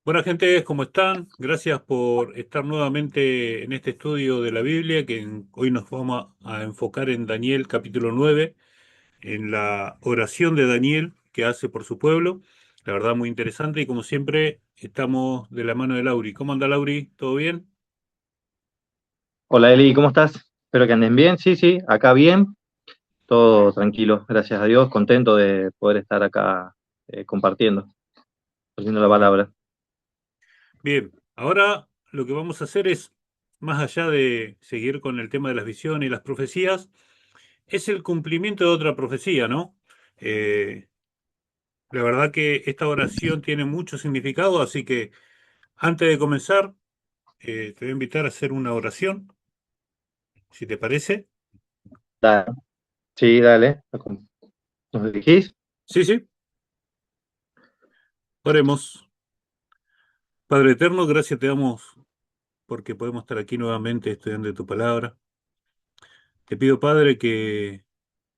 Buenas gente, ¿cómo están? Gracias por estar nuevamente en este estudio de la Biblia, hoy nos vamos a enfocar en Daniel capítulo 9, en la oración de Daniel que hace por su pueblo. La verdad muy interesante y como siempre estamos de la mano de Lauri. ¿Cómo anda Lauri? ¿Todo bien? Hola Eli, ¿cómo estás? Espero que anden bien. Sí, sí, acá bien, todo tranquilo, gracias a Dios, contento de poder estar acá compartiendo la palabra. Bien, ahora lo que vamos a hacer es, más allá de seguir con el tema de las visiones y las profecías, es el cumplimiento de otra profecía, ¿no? Eh, La verdad que esta oración tiene mucho significado, así que antes de comenzar, te voy a invitar a hacer una oración, si te parece. Dale. Sí, dale, ¿nos elegís? Sí, sí, oremos. Padre eterno, gracias te damos porque podemos estar aquí nuevamente estudiando tu palabra. Te pido, Padre, que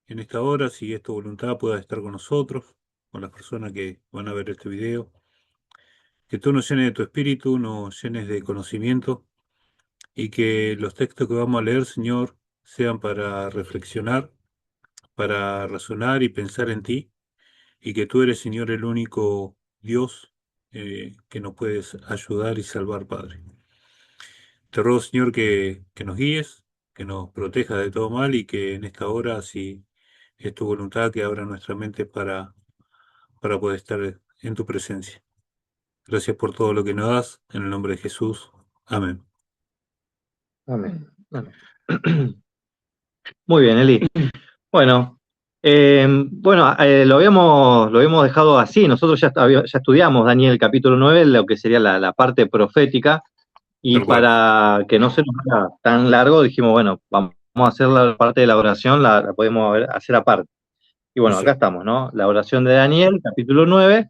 en esta hora, si es tu voluntad, puedas estar con nosotros, con las personas que van a ver este video. Que tú nos llenes de tu espíritu, nos llenes de conocimiento y que los textos que vamos a leer, Señor, sean para reflexionar, para razonar y pensar en ti, y que tú eres, Señor, el único Dios que nos puedes ayudar y salvar, Padre. Te ruego, Señor, que nos guíes, que nos protejas de todo mal y que en esta hora, si es tu voluntad, que abra nuestra mente para poder estar en tu presencia. Gracias por todo lo que nos das, en el nombre de Jesús. Amén. Amén. Amén. Muy bien, Eli. Bueno, lo habíamos dejado así. Nosotros ya estudiamos Daniel capítulo 9, lo que sería la parte profética, y Tal cual. para que no se nos haga tan largo, dijimos, bueno, vamos a hacer la parte de la oración, la podemos hacer aparte. Y bueno, acá Sí. estamos, ¿no? La oración de Daniel, capítulo 9.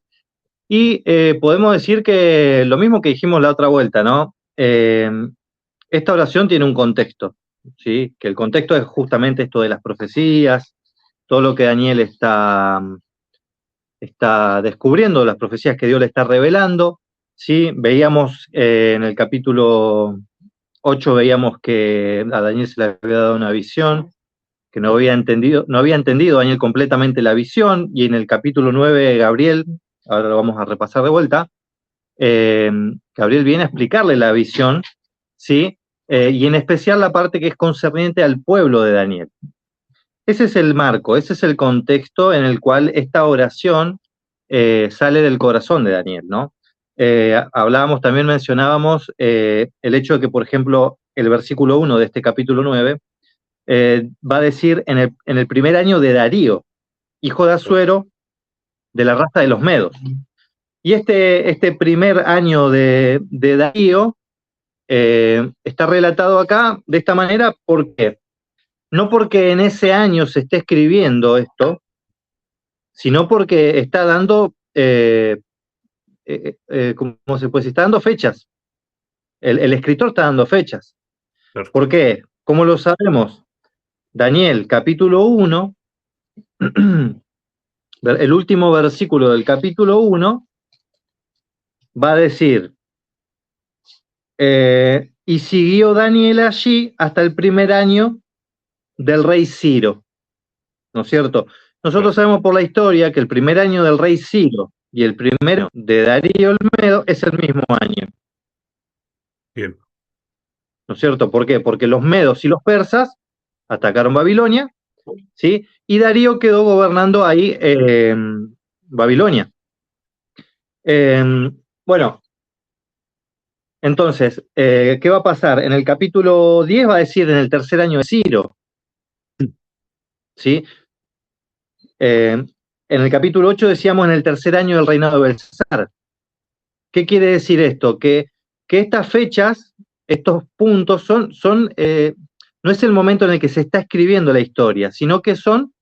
Y podemos decir que lo mismo que dijimos la otra vuelta, ¿no? Esta oración tiene un contexto, ¿sí? Que el contexto es justamente esto de las profecías, todo lo que Daniel está descubriendo, las profecías que Dios le está revelando, ¿sí? Veíamos en el capítulo 8, veíamos que a Daniel se le había dado una visión, que no había entendido Daniel completamente la visión, y en el capítulo 9 Gabriel, ahora lo vamos a repasar de vuelta, eh, Gabriel viene a explicarle la visión, ¿sí? Y en especial la parte que es concerniente al pueblo de Daniel. Ese es el marco, ese es el contexto en el cual esta oración sale del corazón de Daniel, ¿no? Hablábamos, también mencionábamos el hecho de que, por ejemplo, el versículo 1 de este capítulo 9 va a decir en el primer año de Darío, hijo de Asuero, de la raza de los Medos. Y este primer año de Darío está relatado acá de esta manera. ¿Por qué? No porque en ese año se esté escribiendo esto, sino porque está dando, ¿cómo se puede decir? Está dando fechas. El escritor está dando fechas. Claro. ¿Por qué? ¿Cómo lo sabemos? Daniel, capítulo 1, el último versículo del capítulo 1 va a decir, y siguió Daniel allí hasta el primer año del rey Ciro, ¿no es cierto? Claro. Nosotros sabemos por la historia que el primer año del rey Ciro y el primero de Darío el Medo es el mismo año, Bien. ¿no es cierto? ¿Por qué? Porque los medos y los persas atacaron Babilonia, ¿sí? Y Darío quedó gobernando ahí Babilonia. Bueno, entonces, ¿qué va a pasar? En el capítulo 10 va a decir en el tercer año de Ciro, ¿sí? En el capítulo 8 decíamos en el tercer año del reinado de Belsasar. ¿Qué quiere decir esto? Que estas fechas, estos puntos, no es el momento en el que se está escribiendo la historia, sino que son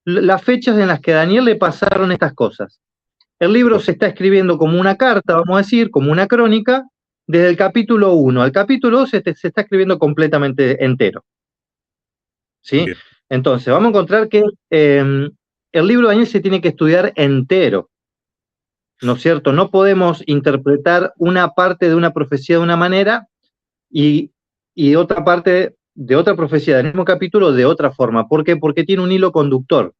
las fechas en las que a Daniel le pasaron estas cosas. El libro se está escribiendo como una carta, vamos a decir, como una crónica, desde el capítulo 1 al capítulo 2 se está escribiendo completamente entero, ¿sí? Bien. Entonces, vamos a encontrar que el libro de Daniel se tiene que estudiar entero. ¿no es cierto? No podemos interpretar una parte de una profecía de una manera y, y otra parte de otra profecía del mismo capítulo de otra forma. ¿Por qué? Porque tiene un hilo conductor.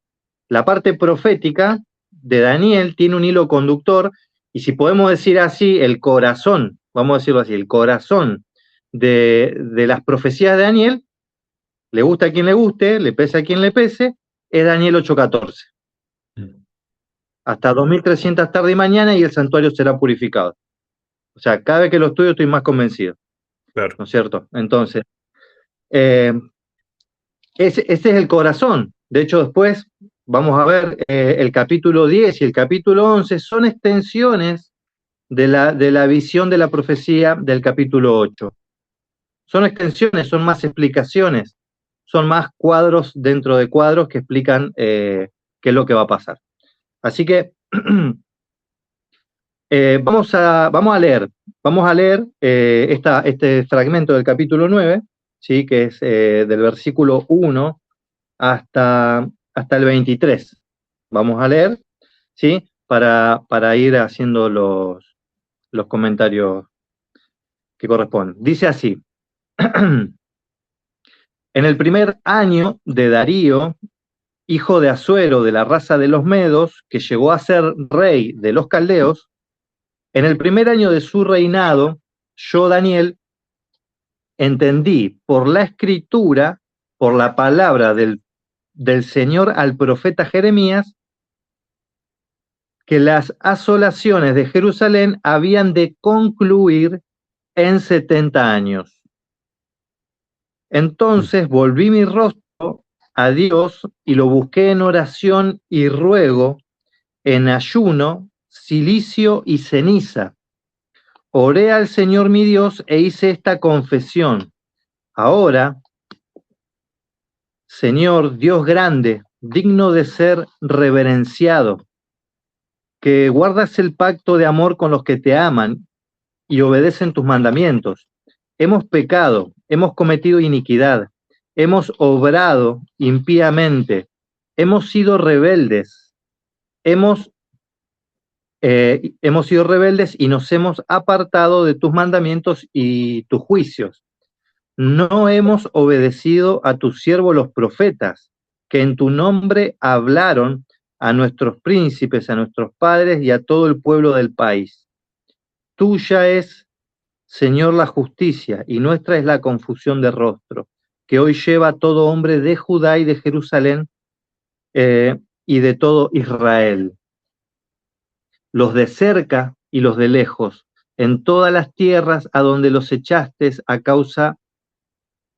La parte profética de Daniel tiene un hilo conductor y si podemos decir así, el corazón, vamos a decirlo así, el corazón de las profecías de Daniel, le gusta a quien le guste, le pese a quien le pese, es Daniel 8:14. Hasta 2300 tarde y mañana y el santuario será purificado. O sea, cada vez que lo estudio estoy más convencido, Claro. ¿no es cierto? Entonces, eh, ese es el corazón. De hecho, después vamos a ver el capítulo 10 y el capítulo 11 son extensiones de la visión de la profecía del capítulo 8. Son extensiones, son más explicaciones, son más cuadros dentro de cuadros que explican qué es lo que va a pasar. Así que vamos a leer este fragmento del capítulo 9, ¿sí? Que es del versículo 1 hasta el 23. Vamos a leer, ¿sí? Para ir haciendo los comentarios que corresponden. Dice así, en el primer año de Darío, hijo de Asuero, de la raza de los Medos, que llegó a ser rey de los caldeos, en el primer año de su reinado, yo, Daniel, entendí por la escritura, por la palabra del Señor al profeta Jeremías, que las asolaciones de Jerusalén habían de concluir en 70 años. Entonces volví mi rostro a Dios y lo busqué en oración y ruego, en ayuno, cilicio y ceniza. Oré al Señor mi Dios e hice esta confesión. Ahora, Señor Dios grande, digno de ser reverenciado, que guardas el pacto de amor con los que te aman y obedecen tus mandamientos. Hemos pecado, hemos cometido iniquidad, hemos obrado impíamente, hemos sido rebeldes, hemos, hemos sido rebeldes y nos hemos apartado de tus mandamientos y tus juicios. No hemos obedecido a tus siervos los profetas, que en tu nombre hablaron a nuestros príncipes, a nuestros padres y a todo el pueblo del país. Tuya es, Señor, la justicia, y nuestra es la confusión de rostro, que hoy lleva todo hombre de Judá y de Jerusalén y de todo Israel, los de cerca y los de lejos, en todas las tierras a donde los echaste a causa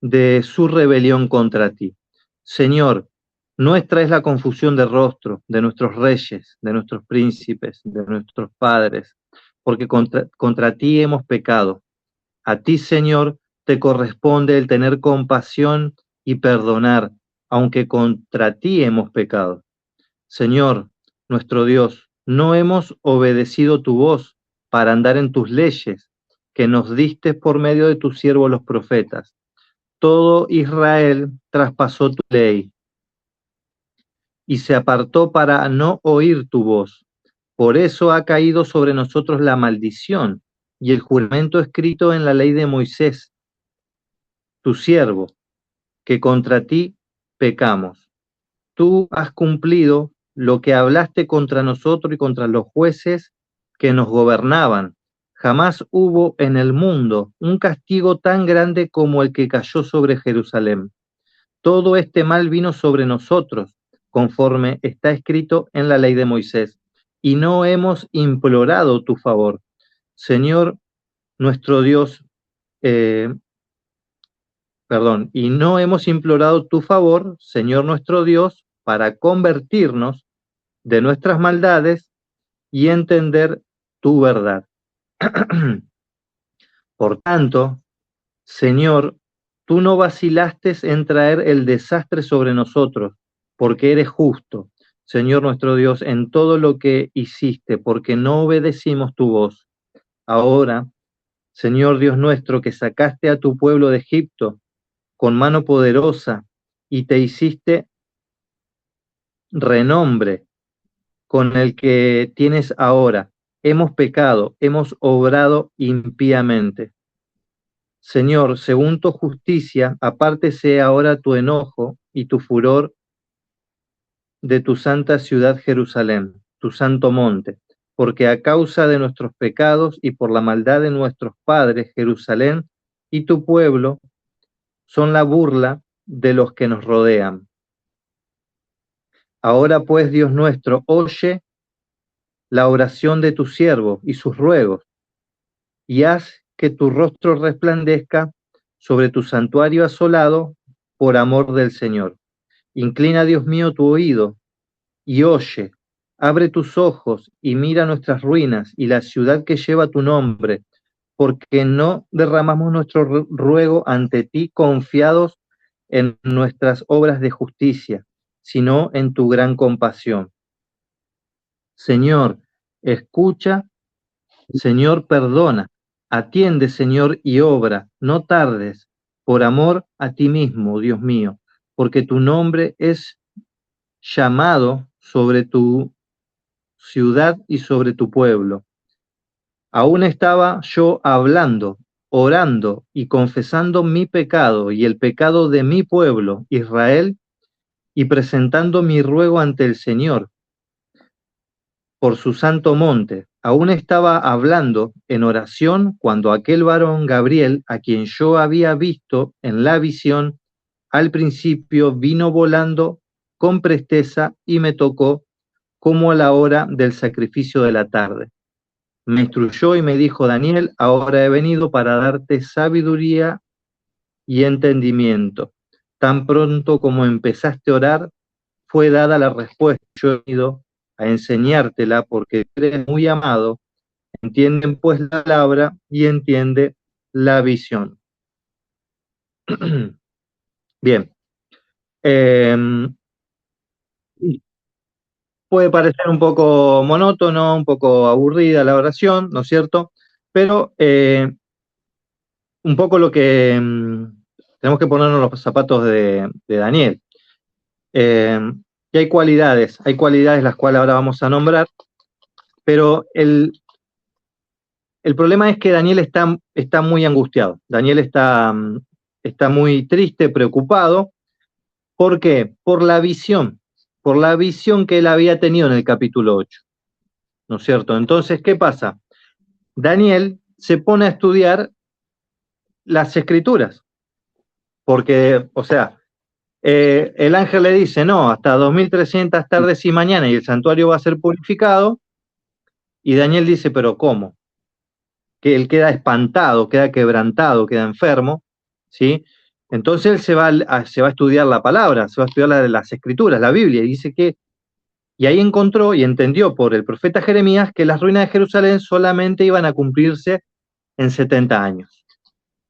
de su rebelión contra ti. Señor, nuestra es la confusión de rostro de nuestros reyes, de nuestros príncipes, de nuestros padres, porque contra ti hemos pecado. A ti, Señor, te corresponde el tener compasión y perdonar, aunque contra ti hemos pecado. Señor, nuestro Dios, no hemos obedecido tu voz para andar en tus leyes, que nos diste por medio de tus siervos los profetas. Todo Israel traspasó tu ley y se apartó para no oír tu voz. Por eso ha caído sobre nosotros la maldición y el juramento escrito en la ley de Moisés, tu siervo, que contra ti pecamos. Tú has cumplido lo que hablaste contra nosotros y contra los jueces que nos gobernaban. Jamás hubo en el mundo un castigo tan grande como el que cayó sobre Jerusalén. Todo este mal vino sobre nosotros, conforme está escrito en la ley de Moisés, y no hemos implorado tu favor. Señor nuestro Dios, eh, y no hemos implorado tu favor, Señor nuestro Dios, para convertirnos de nuestras maldades y entender tu verdad. Por tanto, Señor, tú no vacilaste en traer el desastre sobre nosotros, porque eres justo, Señor nuestro Dios, en todo lo que hiciste, porque no obedecimos tu voz. Ahora, Señor Dios nuestro, que sacaste a tu pueblo de Egipto con mano poderosa y te hiciste renombre con el que tienes ahora. hemos pecado, hemos obrado impíamente. Señor, según tu justicia, apártese ahora tu enojo y tu furor de tu santa ciudad Jerusalén, tu santo monte, porque a causa de nuestros pecados y por la maldad de nuestros padres, Jerusalén y tu pueblo son la burla de los que nos rodean. Ahora pues, Dios nuestro, oye la oración de tu siervo y sus ruegos, y haz que tu rostro resplandezca sobre tu santuario asolado por amor del Señor. Inclina, Dios mío, tu oído y oye, abre tus ojos y mira nuestras ruinas y la ciudad que lleva tu nombre, porque no derramamos nuestro ruego ante ti confiados en nuestras obras de justicia, sino en tu gran compasión. Señor, escucha, Señor, perdona, atiende, Señor, y obra, no tardes, por amor a ti mismo, Dios mío, porque tu nombre es llamado sobre tu ciudad y sobre tu pueblo. Aún estaba yo hablando, orando y confesando mi pecado y el pecado de mi pueblo, Israel, y presentando mi ruego ante el Señor por su santo monte. Aún estaba hablando en oración cuando aquel varón Gabriel, a quien yo había visto en la visión, al principio vino volando con presteza y me tocó como a la hora del sacrificio de la tarde. Me instruyó y me dijo: Daniel, ahora he venido para darte sabiduría y entendimiento. Tan pronto como empezaste a orar, fue dada la respuesta. Yo he venido a enseñártela porque eres muy amado. Entienden pues la palabra y entiende la visión. Bien. Eh, Puede parecer un poco monótono, un poco aburrida la oración, ¿no es cierto? Pero un poco lo que tenemos que ponernos los zapatos de Daniel. Eh, y hay cualidades las cuales ahora vamos a nombrar, pero el problema es que Daniel está muy angustiado. Daniel está muy triste, preocupado. ¿Por qué? Por la visión que él había tenido en el capítulo 8, ¿no es cierto? Entonces, ¿qué pasa? Daniel se pone a estudiar las escrituras, porque, o sea, el ángel le dice, no, hasta 2300 tardes y mañana y el santuario va a ser purificado, y Daniel dice, pero ¿cómo? Que él queda espantado, queda quebrantado, queda enfermo, ¿sí? Entonces él se va a estudiar la palabra, se va a estudiar las escrituras, la Biblia, y dice que, y ahí encontró y entendió por el profeta Jeremías que las ruinas de Jerusalén solamente iban a cumplirse en 70 años,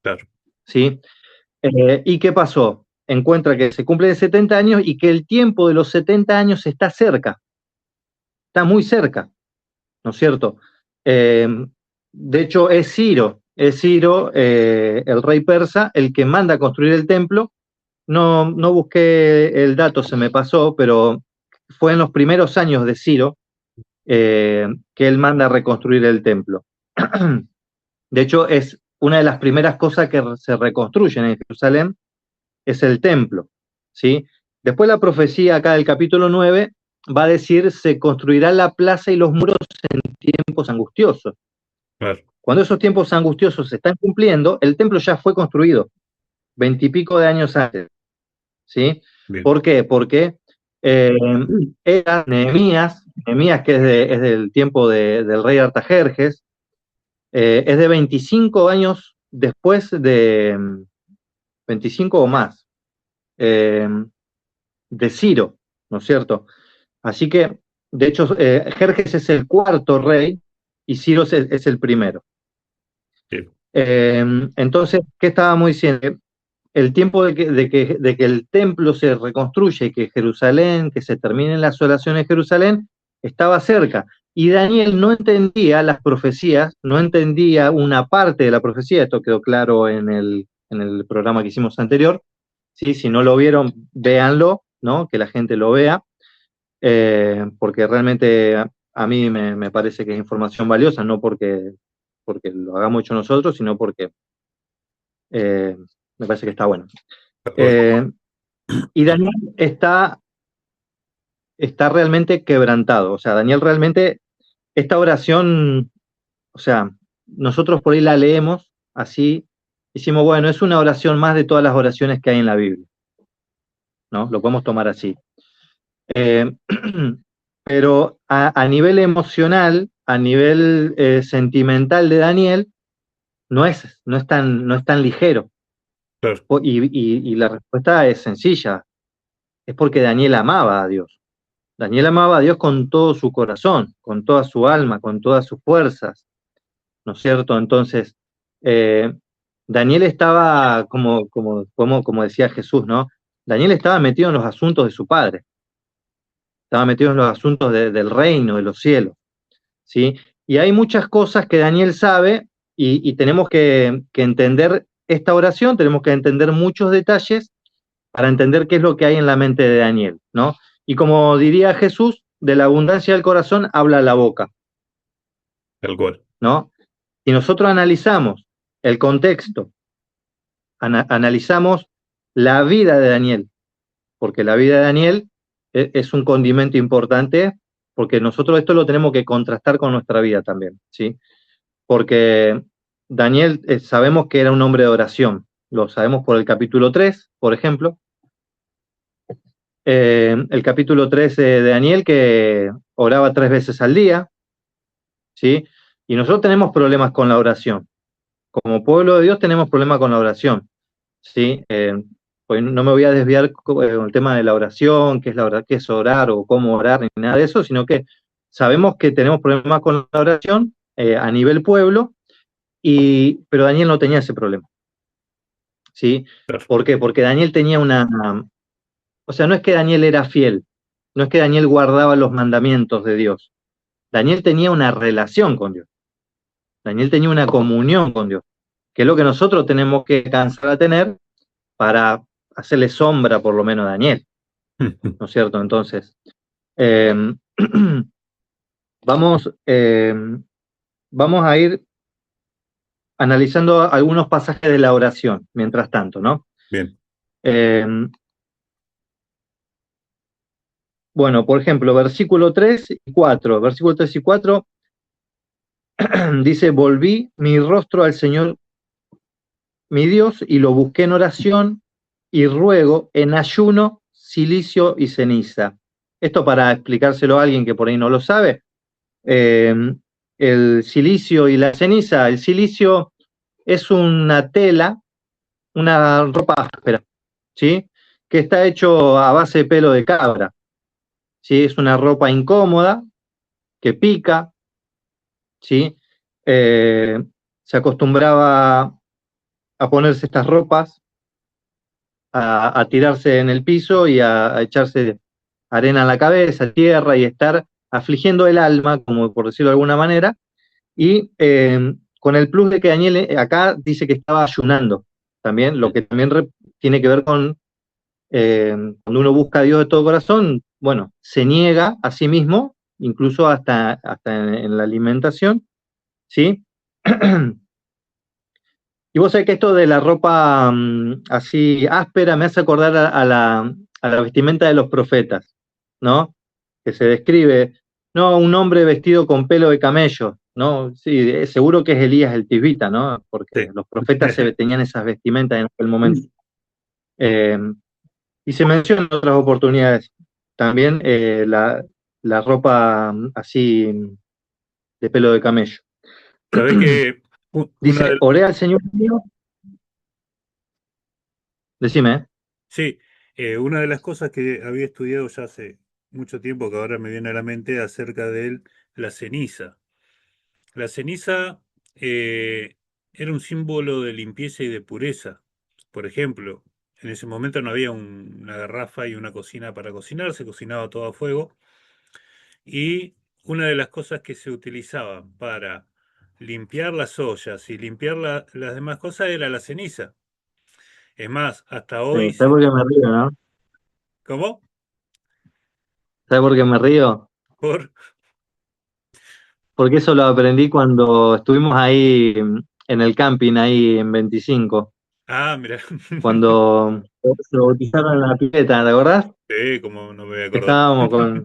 Claro. ¿sí? ¿Y qué pasó? Encuentra que se cumplen 70 años y que el tiempo de los 70 años está cerca, está muy cerca, ¿no es cierto? De hecho, es Ciro, el rey persa, el que manda a construir el templo. No busqué el dato, se me pasó, pero fue en los primeros años de Ciro que él manda a reconstruir el templo. De hecho, es una de las primeras cosas que se reconstruyen en Jerusalén, es el templo, ¿sí? Después la profecía acá del capítulo 9 va a decir, se construirá la plaza y los muros en tiempos angustiosos. Claro. Cuando esos tiempos angustiosos se están cumpliendo, el templo ya fue construido, 20 y pico de años antes, ¿sí? Bien. ¿Por qué? Porque era Nehemías, que es del tiempo del rey Artajerjes, es de 25 años después de, 25 o más, eh, de Ciro, ¿no es cierto? Así que, de hecho, Jerjes es el cuarto rey y Ciro es el primero. Bien. Entonces, ¿qué estábamos diciendo? El tiempo de que el templo se reconstruye, que Jerusalén, que se terminen las asolaciones de Jerusalén, estaba cerca. Y Daniel no entendía las profecías, no entendía una parte de la profecía, esto quedó claro en el programa que hicimos anterior, ¿sí? Si no lo vieron, véanlo, ¿no? Que la gente lo vea, porque realmente a mí me parece que es información valiosa, no porque lo hagamos hecho nosotros, sino porque eh, me parece que está bueno. Tal cual. Eh, y Daniel está realmente quebrantado, o sea, Daniel realmente, esta oración, o sea, nosotros por ahí la leemos así, decimos, bueno, es una oración más de todas las oraciones que hay en la Biblia, ¿no? Lo podemos tomar así. Eh, pero a nivel emocional, a nivel sentimental de Daniel, no es tan ligero. Claro, Y la respuesta es sencilla, es porque Daniel amaba a Dios. Daniel amaba a Dios con todo su corazón, con toda su alma, con todas sus fuerzas, ¿no es cierto? Entonces, eh, Daniel estaba, como decía Jesús, ¿no? Daniel estaba metido en los asuntos de su padre, estaba metido en los asuntos del reino, de los cielos, ¿sí? Y hay muchas cosas que Daniel sabe y tenemos que entender esta oración, tenemos que entender muchos detalles para entender qué es lo que hay en la mente de Daniel, ¿no? Y como diría Jesús, de la abundancia del corazón habla la boca, tal cual. ¿no? Si nosotros analizamos el contexto, analizamos la vida de Daniel, porque la vida de Daniel es un condimento importante, porque nosotros esto lo tenemos que contrastar con nuestra vida también, ¿sí? Porque Daniel sabemos que era un hombre de oración, lo sabemos por el capítulo 3, por ejemplo, el capítulo 3 de Daniel que oraba 3 veces al día, ¿sí? Y nosotros tenemos problemas con la oración. Como pueblo de Dios tenemos problemas con la oración, ¿sí? Pues no me voy a desviar con el tema de la oración, qué es la verdad, qué es orar o cómo orar, ni nada de eso, sino que sabemos que tenemos problemas con la oración a nivel pueblo, pero Daniel no tenía ese problema, ¿sí? Claro. ¿Por qué? Porque Daniel tenía o sea, no es que Daniel era fiel, no es que Daniel guardaba los mandamientos de Dios. Daniel tenía una relación con Dios. Daniel tenía una comunión con Dios, que es lo que nosotros tenemos que alcanzar a tener para hacerle sombra por lo menos a Daniel, ¿no es cierto? Entonces, eh, vamos, vamos a ir analizando algunos pasajes de la oración, mientras tanto, ¿no? Bien, Eh, bueno, por ejemplo, versículo 3 y 4. Versículo 3 y 4 dice, volví mi rostro al Señor mi Dios y lo busqué en oración y ruego en ayuno, silicio y ceniza. Esto para explicárselo a alguien que por ahí no lo sabe. Eh, el silicio y la ceniza, el silicio es una tela, una ropa áspera, ¿sí? Que está hecho a base de pelo de cabra, ¿sí? Es una ropa incómoda, que pica, ¿sí? Eh, Se acostumbraba a ponerse estas ropas a tirarse en el piso y a echarse arena en la cabeza, tierra y estar afligiendo el alma, como por decirlo de alguna manera, y con el plus de que Daniel acá dice que estaba ayunando también, lo que también tiene que ver con cuando uno busca a Dios de todo corazón, bueno, se niega a sí mismo, incluso hasta en la alimentación, ¿sí? Y vos sabés que esto de la ropa así áspera me hace acordar a la vestimenta de los profetas, ¿no? Que se describe, no, un hombre vestido con pelo de camello, ¿no? Sí, seguro que es Elías el Tisbita, ¿no? Porque sí. los profetas tenían esas vestimentas en aquel momento. Eh, y se menciona en otras oportunidades también la ropa así de pelo de camello. Sabés que una Dice, de, oré al Señor mío, decime, ¿eh? sí, una de las cosas que había estudiado ya hace mucho tiempo, que ahora me viene a la mente, acerca de la ceniza. La ceniza era un símbolo de limpieza y de pureza. Por ejemplo, en ese momento no había una garrafa y una cocina para cocinar, se cocinaba todo a fuego. Y una de las cosas que se utilizaban para limpiar las ollas y limpiar las demás cosas era la ceniza. Es más, hasta hoy ¿Sabes por qué me río, no? ¿Cómo? ¿Sabes por qué me río? Por... porque eso lo aprendí cuando estuvimos ahí en el camping, ahí en 25, Ah, mira. cuando se bautizaron en la pileta, ¿te acordás? Sí, como no me voy a acordar. Estábamos con,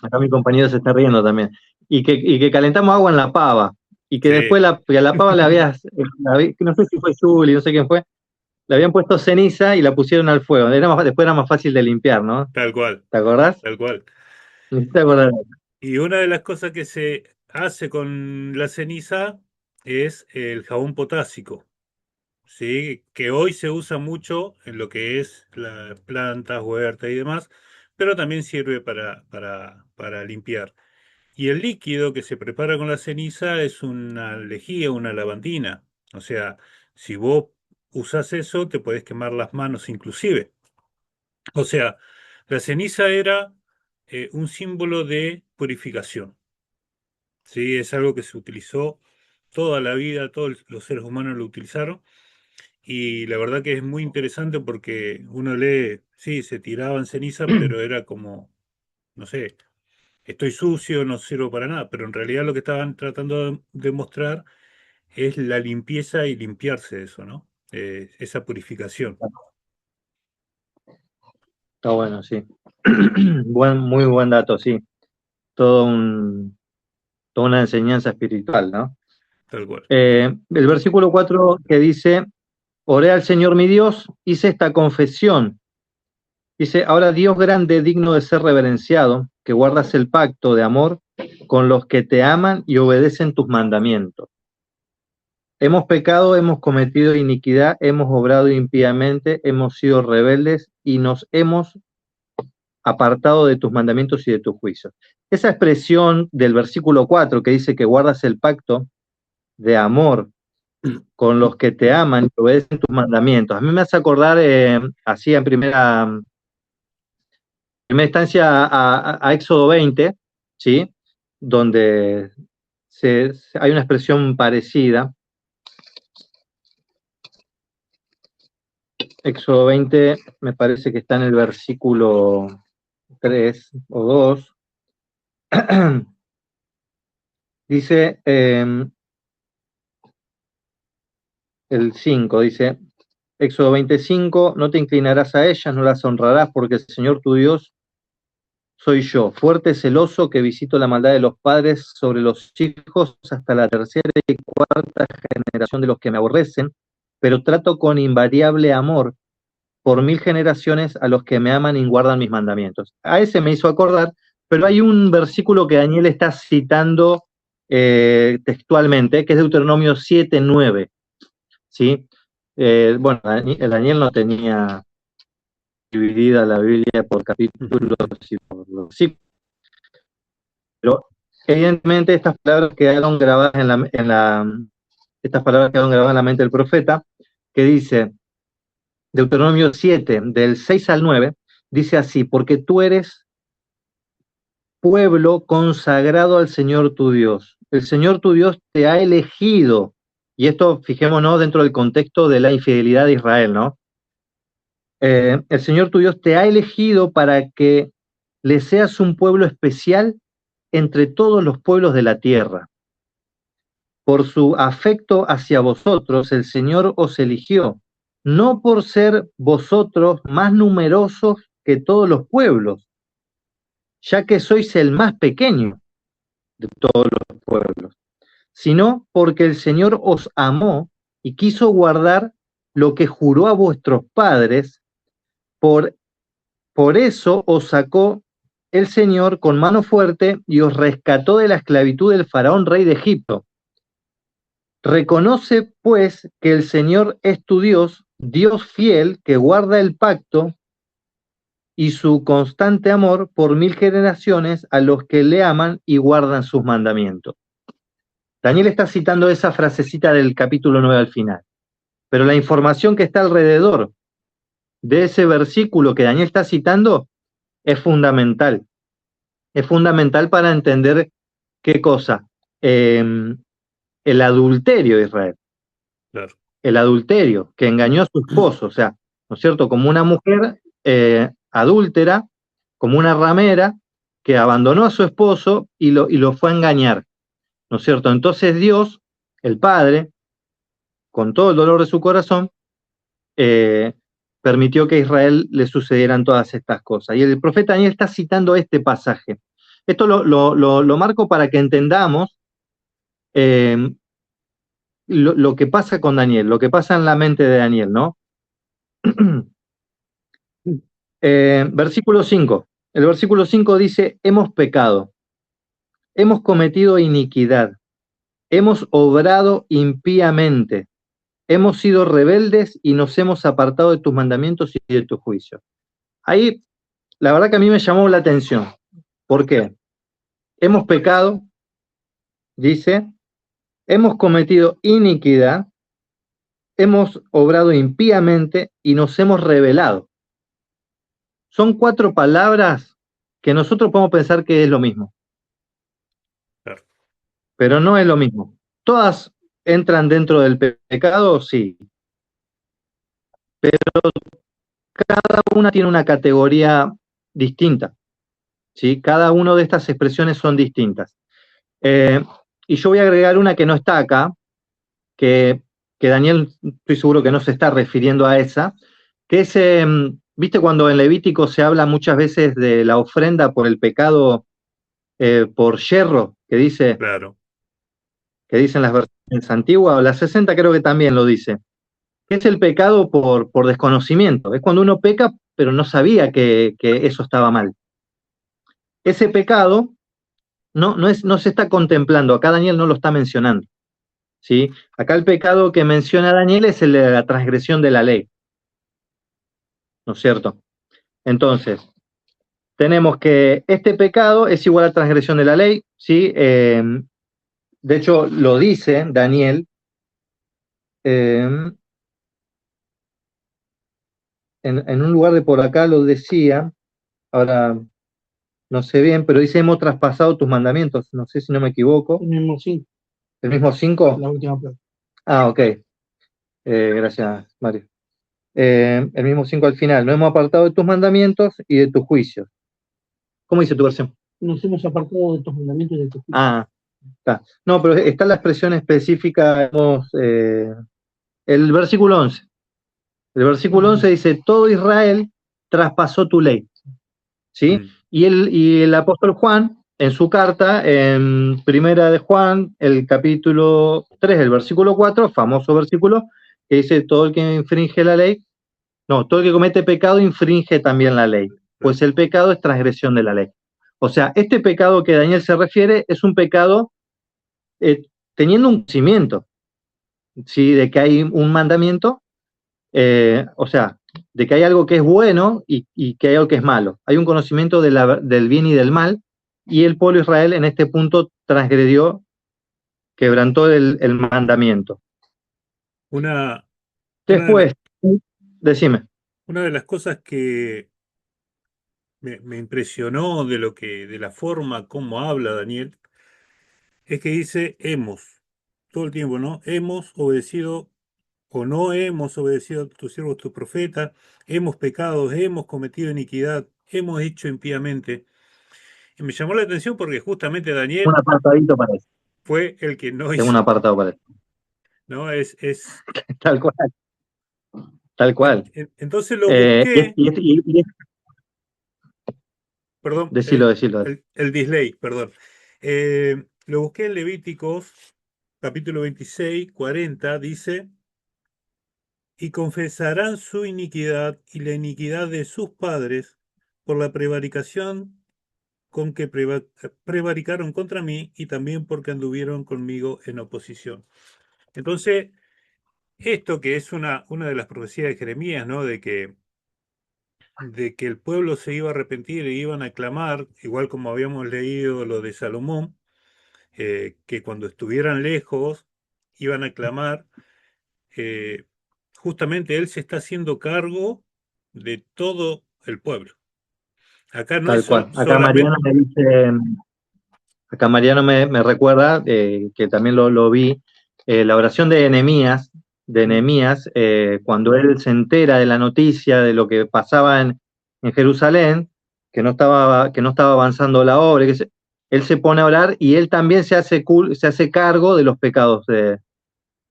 acá mi compañero se está riendo también, y que calentamos agua en la pava, y que Sí, después que a la pava no sé si fue Juli, no sé quién fue, le habían puesto ceniza y la pusieron al fuego, después era más fácil de limpiar, ¿no? tal cual, ¿Te acordás? tal cual. ¿No te acordás? Y una de las cosas que se hace con la ceniza es el jabón potásico, ¿sí? Que hoy se usa mucho en lo que es las plantas, huertas y demás, pero también sirve para limpiar. Y el líquido que se prepara con la ceniza es una lejía, una lavandina. O sea, si vos usás eso, te podés quemar las manos inclusive. O sea, la ceniza era un símbolo de purificación. ¿Sí? Es algo que se utilizó toda la vida, todos los seres humanos lo utilizaron. Y la verdad que es muy interesante porque uno lee, sí, se tiraban ceniza, pero era como, no sé, estoy sucio, no sirvo para nada, pero en realidad lo que estaban tratando de mostrar es la limpieza y limpiarse de eso, ¿no? Esa purificación, Está bueno, sí. Muy buen dato, sí. Todo toda una enseñanza espiritual, ¿no? tal cual. El versículo 4 que dice, oré al Señor mi Dios, hice esta confesión. Dice, ahora Dios grande, digno de ser reverenciado, que guardas el pacto de amor con los que te aman y obedecen tus mandamientos. Hemos pecado, hemos cometido iniquidad, hemos obrado impíamente, hemos sido rebeldes y nos hemos apartado de tus mandamientos y de tus juicios. Esa expresión del versículo 4 que dice que guardas el pacto de amor con los que te aman y obedecen tus mandamientos, a mí me hace acordar así en primera instancia a Éxodo 20, ¿sí? Donde hay una expresión parecida. Éxodo 20 me parece que está en el versículo 3 o 2. Dice el 5, dice, Éxodo 25, no te inclinarás a ellas, no las honrarás, porque el Señor tu Dios soy yo, fuerte, celoso, que visito la maldad de los padres sobre los hijos hasta la tercera y cuarta generación de los que me aborrecen, pero trato con invariable amor por 1000 generaciones a los que me aman y guardan mis mandamientos. A ese me hizo acordar, pero hay un versículo que Daniel está citando textualmente, que es Deuteronomio 7:9, ¿sí? Bueno, Daniel no tenía dividida la Biblia por capítulos y por los versículos, pero evidentemente estas palabras quedaron grabadas en la mente del profeta, que dice, Deuteronomio 7, del 6 al 9, dice así, porque tú eres pueblo consagrado al Señor tu Dios. El Señor tu Dios te ha elegido, y esto fijémonos dentro del contexto de la infidelidad de Israel, ¿no? El Señor tu Dios te ha elegido para que le seas un pueblo especial entre todos los pueblos de la tierra. Por su afecto hacia vosotros, el Señor os eligió, no por ser vosotros más numerosos que todos los pueblos, ya que sois el más pequeño de todos los pueblos, sino porque el Señor os amó y quiso guardar lo que juró a vuestros padres, por, por eso os sacó el Señor con mano fuerte y os rescató de la esclavitud del faraón rey de Egipto. Reconoce, pues, que el Señor es tu Dios, Dios fiel, que guarda el pacto y su constante amor por 1000 generaciones a los que le aman y guardan sus mandamientos. Daniel está citando esa frasecita del capítulo 9 al final, pero la información que está alrededor de ese versículo que Daniel está citando es fundamental. Es fundamental para entender qué cosa. El adulterio de Israel. Claro. El adulterio, que engañó a su esposo, o sea, ¿no es cierto? Como una mujer adúltera, como una ramera, que abandonó a su esposo y lo fue a engañar, ¿no es cierto? Entonces Dios, el Padre, con todo el dolor de su corazón, eh, permitió que a Israel le sucedieran todas estas cosas. Y el profeta Daniel está citando este pasaje. Esto lo marco para que entendamos eh, lo que pasa con Daniel, lo que pasa en la mente de Daniel, ¿no? Versículo 5. El versículo 5 dice, hemos pecado, hemos cometido iniquidad, hemos obrado impíamente, hemos sido rebeldes y nos hemos apartado de tus mandamientos y de tus juicios. Ahí, la verdad que a mí me llamó la atención. ¿Por qué? Hemos pecado, dice, hemos cometido iniquidad, hemos obrado impíamente y nos hemos rebelado. Son 4 palabras que nosotros podemos pensar que es lo mismo, Claro. pero no es lo mismo. Todas entran dentro del pecado, sí. Cada una tiene una categoría distinta, ¿sí? Cada una de estas expresiones son distintas. Y yo voy a agregar una que no está acá, que Daniel, estoy seguro que no se está refiriendo a esa, que es, viste cuando en Levítico se habla muchas veces de la ofrenda por el pecado por yerro, Claro. que dicen las versiones antiguas, o las 60 creo que también lo dice, que es el pecado por desconocimiento, es cuando uno peca pero no sabía que eso estaba mal. Ese pecado no se está contemplando, acá Daniel no lo está mencionando, ¿sí? Acá el pecado que menciona Daniel es el de la transgresión de la ley, ¿no es cierto? Entonces, tenemos que este pecado es igual a transgresión de la ley, ¿sí? De hecho, lo dice Daniel en un lugar de por acá lo decía, ahora no sé bien, pero dice, hemos traspasado tus mandamientos, no sé si no me equivoco. El mismo 5, ¿El mismo 5? la última parte. Ah, ok. Gracias, Mario. El mismo 5 al final. No hemos apartado de tus mandamientos y de tus juicios. ¿Cómo dice tu versión? Nos hemos apartado de tus mandamientos y de tus juicios. Ah, está. No, pero está la expresión específica, el versículo 11. El versículo 11 dice, todo Israel traspasó tu ley. ¿Sí? Mm. Y el apóstol Juan, en su carta, en Primera de Juan, el capítulo 3, el versículo 4, famoso versículo, que dice, todo el que infringe la ley, no, todo el que comete pecado infringe también la ley, pues el pecado es transgresión de la ley. O sea, este pecado que Daniel se refiere es un pecado teniendo un conocimiento, ¿sí? De que hay un mandamiento, o sea, de que hay algo que es bueno y que hay algo que es malo. Hay un conocimiento del bien y del mal, y el pueblo de Israel en este punto transgredió, quebrantó el mandamiento. Una, una de Después, decime. una de las cosas que me impresionó de la forma como habla Daniel, es que dice hemos, todo el tiempo, ¿no? Hemos obedecido o no hemos obedecido a tus siervos, tus profetas, hemos pecado, hemos cometido iniquidad, hemos hecho impíamente. Y me llamó la atención porque justamente Un Daniel apartadito para eso. fue el que no Tengo un hizo, apartado para eso. ¿no? Tal cual, tal cual. Entonces lo busqué, perdón, Decilo, decilo. el disley, perdón. Lo busqué en Levíticos, capítulo 26, 40, dice, y confesarán su iniquidad y la iniquidad de sus padres por la prevaricación con que prevaricaron contra mí y también porque anduvieron conmigo en oposición. Entonces, esto que es una de las profecías de Jeremías, ¿no? De que el pueblo se iba a arrepentir e iban a clamar, igual como habíamos leído lo de Salomón, que cuando estuvieran lejos iban a clamar, eh, justamente él se está haciendo cargo de todo el pueblo. Acá no es Tal cual. solamente... Acá Mariano me recuerda, que también lo vi, la oración de Nehemías, cuando él se entera de la noticia de lo que pasaba en Jerusalén, que no estaba avanzando la obra, él se pone a orar y él también se hace cargo de los pecados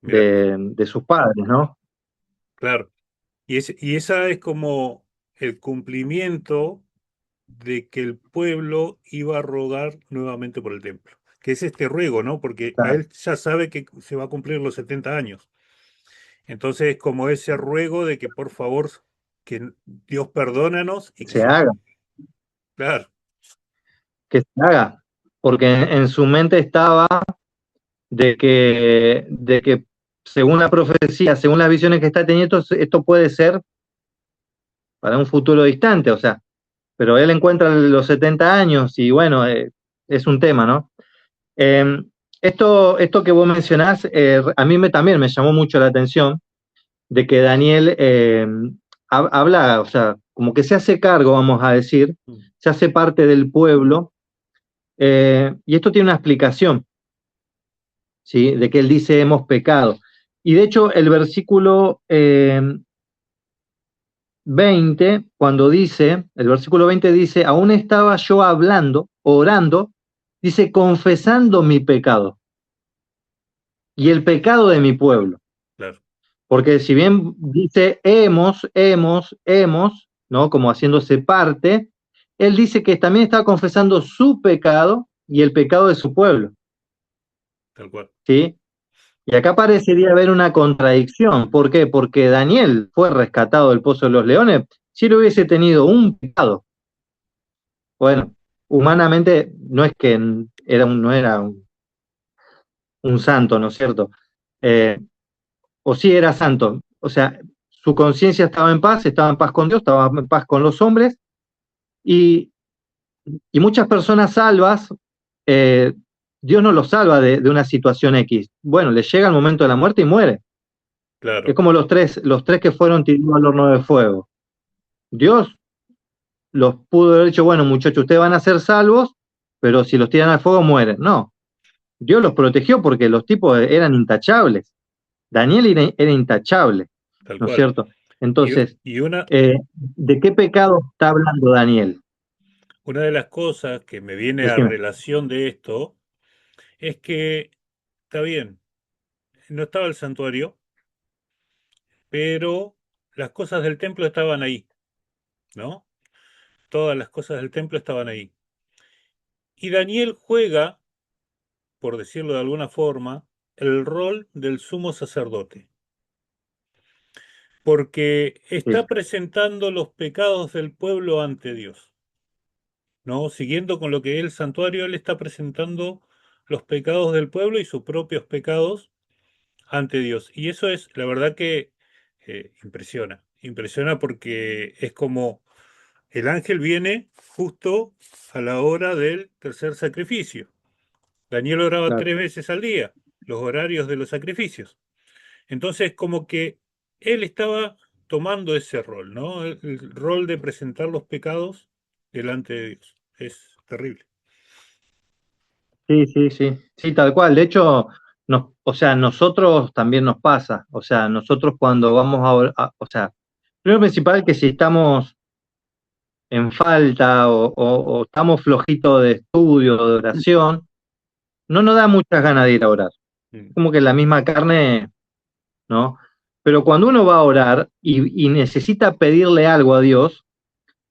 Mira, de sus padres, ¿no? claro. Y esa es como el cumplimiento de que el pueblo iba a rogar nuevamente por el templo, que es este ruego, ¿no? Porque a Claro. él ya sabe que se va a cumplir los 70 años. Entonces es como ese ruego de que por favor, que Dios perdónanos y que Se se... haga, Claro, que se haga, porque en su mente estaba de que según la profecía, según las visiones que está teniendo, esto puede ser para un futuro distante, o sea, pero él encuentra los 70 años y bueno, es un tema, ¿no? Eh, esto que vos mencionás, a mí también me llamó mucho la atención de que Daniel habla, o sea, como que se hace cargo, vamos a decir, se hace parte del pueblo, y esto tiene una explicación, ¿sí? De que él dice hemos pecado. Y de hecho, el versículo 20, el versículo 20 dice, aún estaba yo hablando, orando, dice, confesando mi pecado y el pecado de mi pueblo. claro, Porque si bien dice hemos, ¿no? Como haciéndose parte, él dice que también está confesando su pecado y el pecado de su pueblo, tal cual. ¿sí? Y acá parecería haber una contradicción. ¿Por qué? Porque Daniel fue rescatado del pozo de los leones si él hubiese tenido un pecado. Bueno, humanamente no es que no era un santo, ¿no es cierto? Eh, o sí era santo. O sea, su conciencia estaba en paz con Dios, estaba en paz con los hombres, y, y muchas personas salvas, eh, Dios no los salva de una situación X. Bueno, les llega el momento de la muerte y muere. Es Claro, como los tres que fueron tirados al horno de fuego. Dios los pudo haber dicho, bueno, muchachos, ustedes van a ser salvos, pero si los tiran al fuego mueren. No, Dios los protegió porque los tipos eran intachables. Daniel era intachable, tal ¿no es cual. cierto? Entonces, Y ¿de qué pecado está hablando Daniel? una de las cosas que me viene a Decime. relación de esto es que, está bien, no estaba el santuario, pero las cosas del templo estaban ahí, ¿no? Todas las cosas del templo estaban ahí. Y Daniel juega, por decirlo de alguna forma, el rol del sumo sacerdote, porque Sí, está presentando los pecados del pueblo ante Dios, ¿no? Siguiendo con lo que es el santuario, él está presentando los pecados del pueblo y sus propios pecados ante Dios. Y eso es, la verdad que impresiona, impresiona porque es como el ángel viene justo a la hora del tercer sacrificio. Daniel oraba claro. 3 veces al día, los horarios de los sacrificios. Entonces, como que él estaba tomando ese rol, ¿no? El rol de presentar los pecados delante de Dios. Es terrible. Sí, sí, sí, sí, tal cual. De hecho, o sea, nosotros también nos pasa. O sea, nosotros cuando vamos o sea, primero principal que si estamos en falta o estamos flojitos de estudio, de oración, no nos da muchas ganas de ir a orar. Mm, Como que la misma carne, ¿no? Pero cuando uno va a orar y necesita pedirle algo a Dios,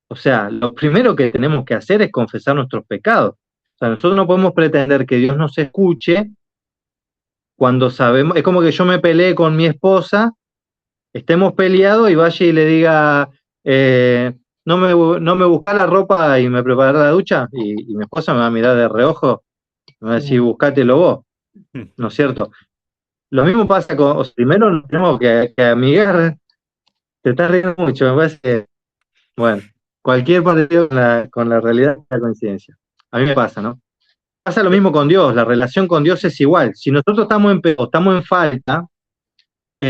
o sea, lo primero que tenemos que hacer es confesar nuestros pecados. O sea, nosotros no podemos pretender que Dios nos escuche cuando sabemos, es como que yo me peleé con mi esposa, estemos peleados y vaya y le diga, no me busca la ropa y me preparará la ducha, y mi esposa me va a mirar de reojo, me va a decir, buscátelo vos, mm, ¿no es cierto? Lo mismo pasa con, o sea, primero nos tenemos que amigar, te estás riendo mucho, me parece que, bueno, cualquier partido con la realidad es una coincidencia. A mí me pasa, ¿no? Pasa lo mismo con Dios, la relación con Dios es igual. Si nosotros estamos en falta,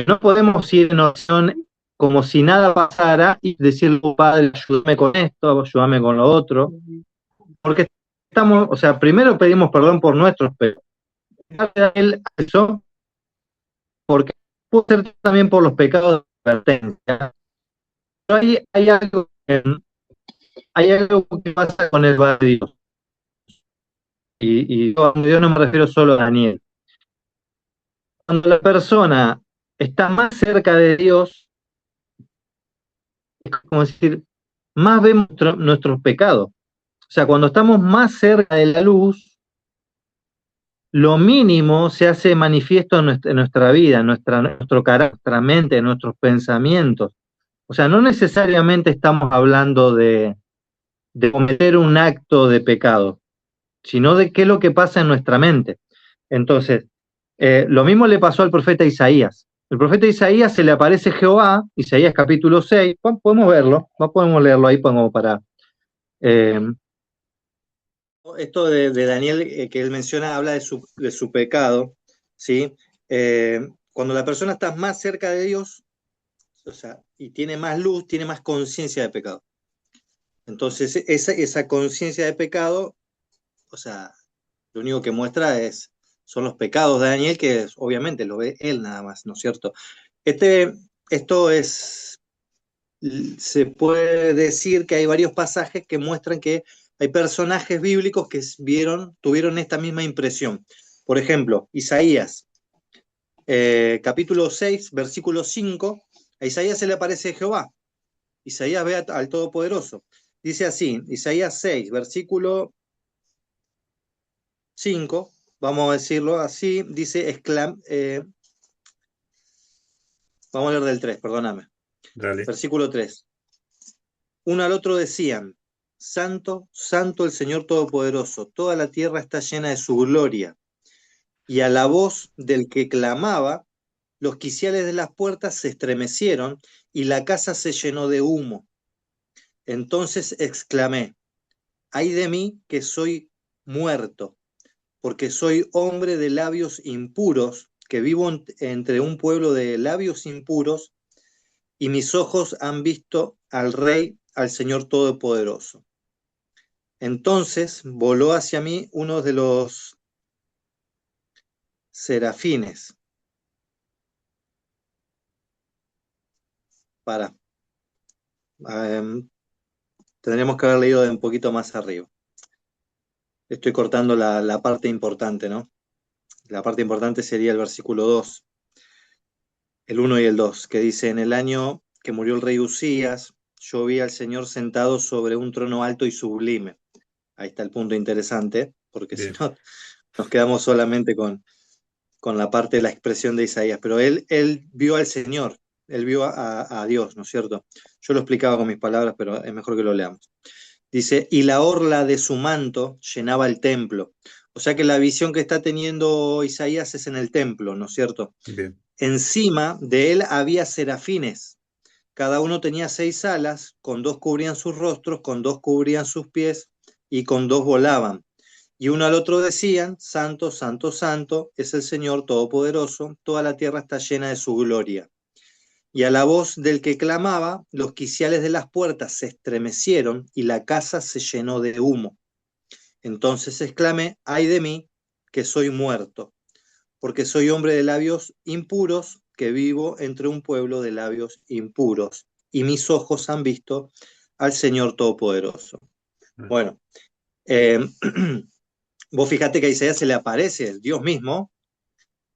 no podemos ir en oración como si nada pasara y decirle, "Oh, Padre, ayúdame con esto, ayúdame con lo otro", porque estamos, o sea, primero pedimos perdón por nuestros pecados. Él eso, porque puede ser también por los pecados de advertencia. Pero hay algo hay algo que pasa con el barrio, yo no me refiero solo a Daniel. Cuando la persona está más cerca de Dios, es como decir, más vemos nuestros pecados. O sea, cuando estamos más cerca de la luz, lo mínimo se hace manifiesto en nuestra vida, nuestro carácter, nuestra mente, en nuestros pensamientos. O sea, no necesariamente estamos hablando de cometer un acto de pecado, sino de qué es lo que pasa en nuestra mente. Entonces, lo mismo le pasó al profeta Isaías. El profeta Isaías se le aparece Jehová, Isaías capítulo 6, podemos verlo, no podemos leerlo ahí como para... eh, esto de Daniel que él menciona habla de su pecado, ¿sí? Cuando la persona está más cerca de Dios, o sea, y tiene más luz, tiene más conciencia de pecado. Entonces, esa conciencia de pecado, o sea, lo único que muestra son los pecados de Daniel, que obviamente lo ve él nada más, ¿no es cierto? Este, esto es, se puede decir que hay varios pasajes que muestran que hay personajes bíblicos que tuvieron esta misma impresión. Por ejemplo, Isaías, capítulo 6, versículo 5, a Isaías se le aparece Jehová. Isaías ve al Todopoderoso. Dice así, Isaías 6, versículo 5, vamos a decirlo así, dice, vamos a leer del 3, perdóname. Dale. Versículo 3. Uno al otro decían, Santo, Santo el Señor Todopoderoso, toda la tierra está llena de su gloria. Y a la voz del que clamaba, los quiciales de las puertas se estremecieron y la casa se llenó de humo. Entonces exclamé, ay de mí que soy muerto, porque soy hombre de labios impuros, que vivo entre un pueblo de labios impuros, y mis ojos han visto al Rey, al Señor Todopoderoso. Entonces voló hacia mí uno de los serafines. Para, tendríamos que haber leído de un poquito más arriba. Estoy cortando la parte importante, ¿no? La parte importante sería el versículo 2, el 1 y el 2, que dice, en el año que murió el rey Usías, yo vi al Señor sentado sobre un trono alto y sublime. Ahí está el punto interesante, porque si Bien. no, nos quedamos solamente con la parte de la expresión de Isaías, pero él vio al Señor, él vio a Dios, ¿no es cierto? Yo lo explicaba con mis palabras, pero es mejor que lo leamos. Dice, y la orla de su manto llenaba el templo. O sea que la visión que está teniendo Isaías es en el templo, ¿no es cierto? Bien. Encima de él había serafines. Cada uno tenía 6 alas, con 2 cubrían sus rostros, con 2 cubrían sus pies y con 2 volaban. Y uno al otro decían, Santo, Santo, Santo, es el Señor Todopoderoso, toda la tierra está llena de su gloria. Y a la voz del que clamaba, los quiciales de las puertas se estremecieron y la casa se llenó de humo. Entonces exclamé, ay de mí, que soy muerto, porque soy hombre de labios impuros, que vivo entre un pueblo de labios impuros, y mis ojos han visto al Señor Todopoderoso. Bueno, eh, vos fíjate que a Isaías se le aparece Dios mismo,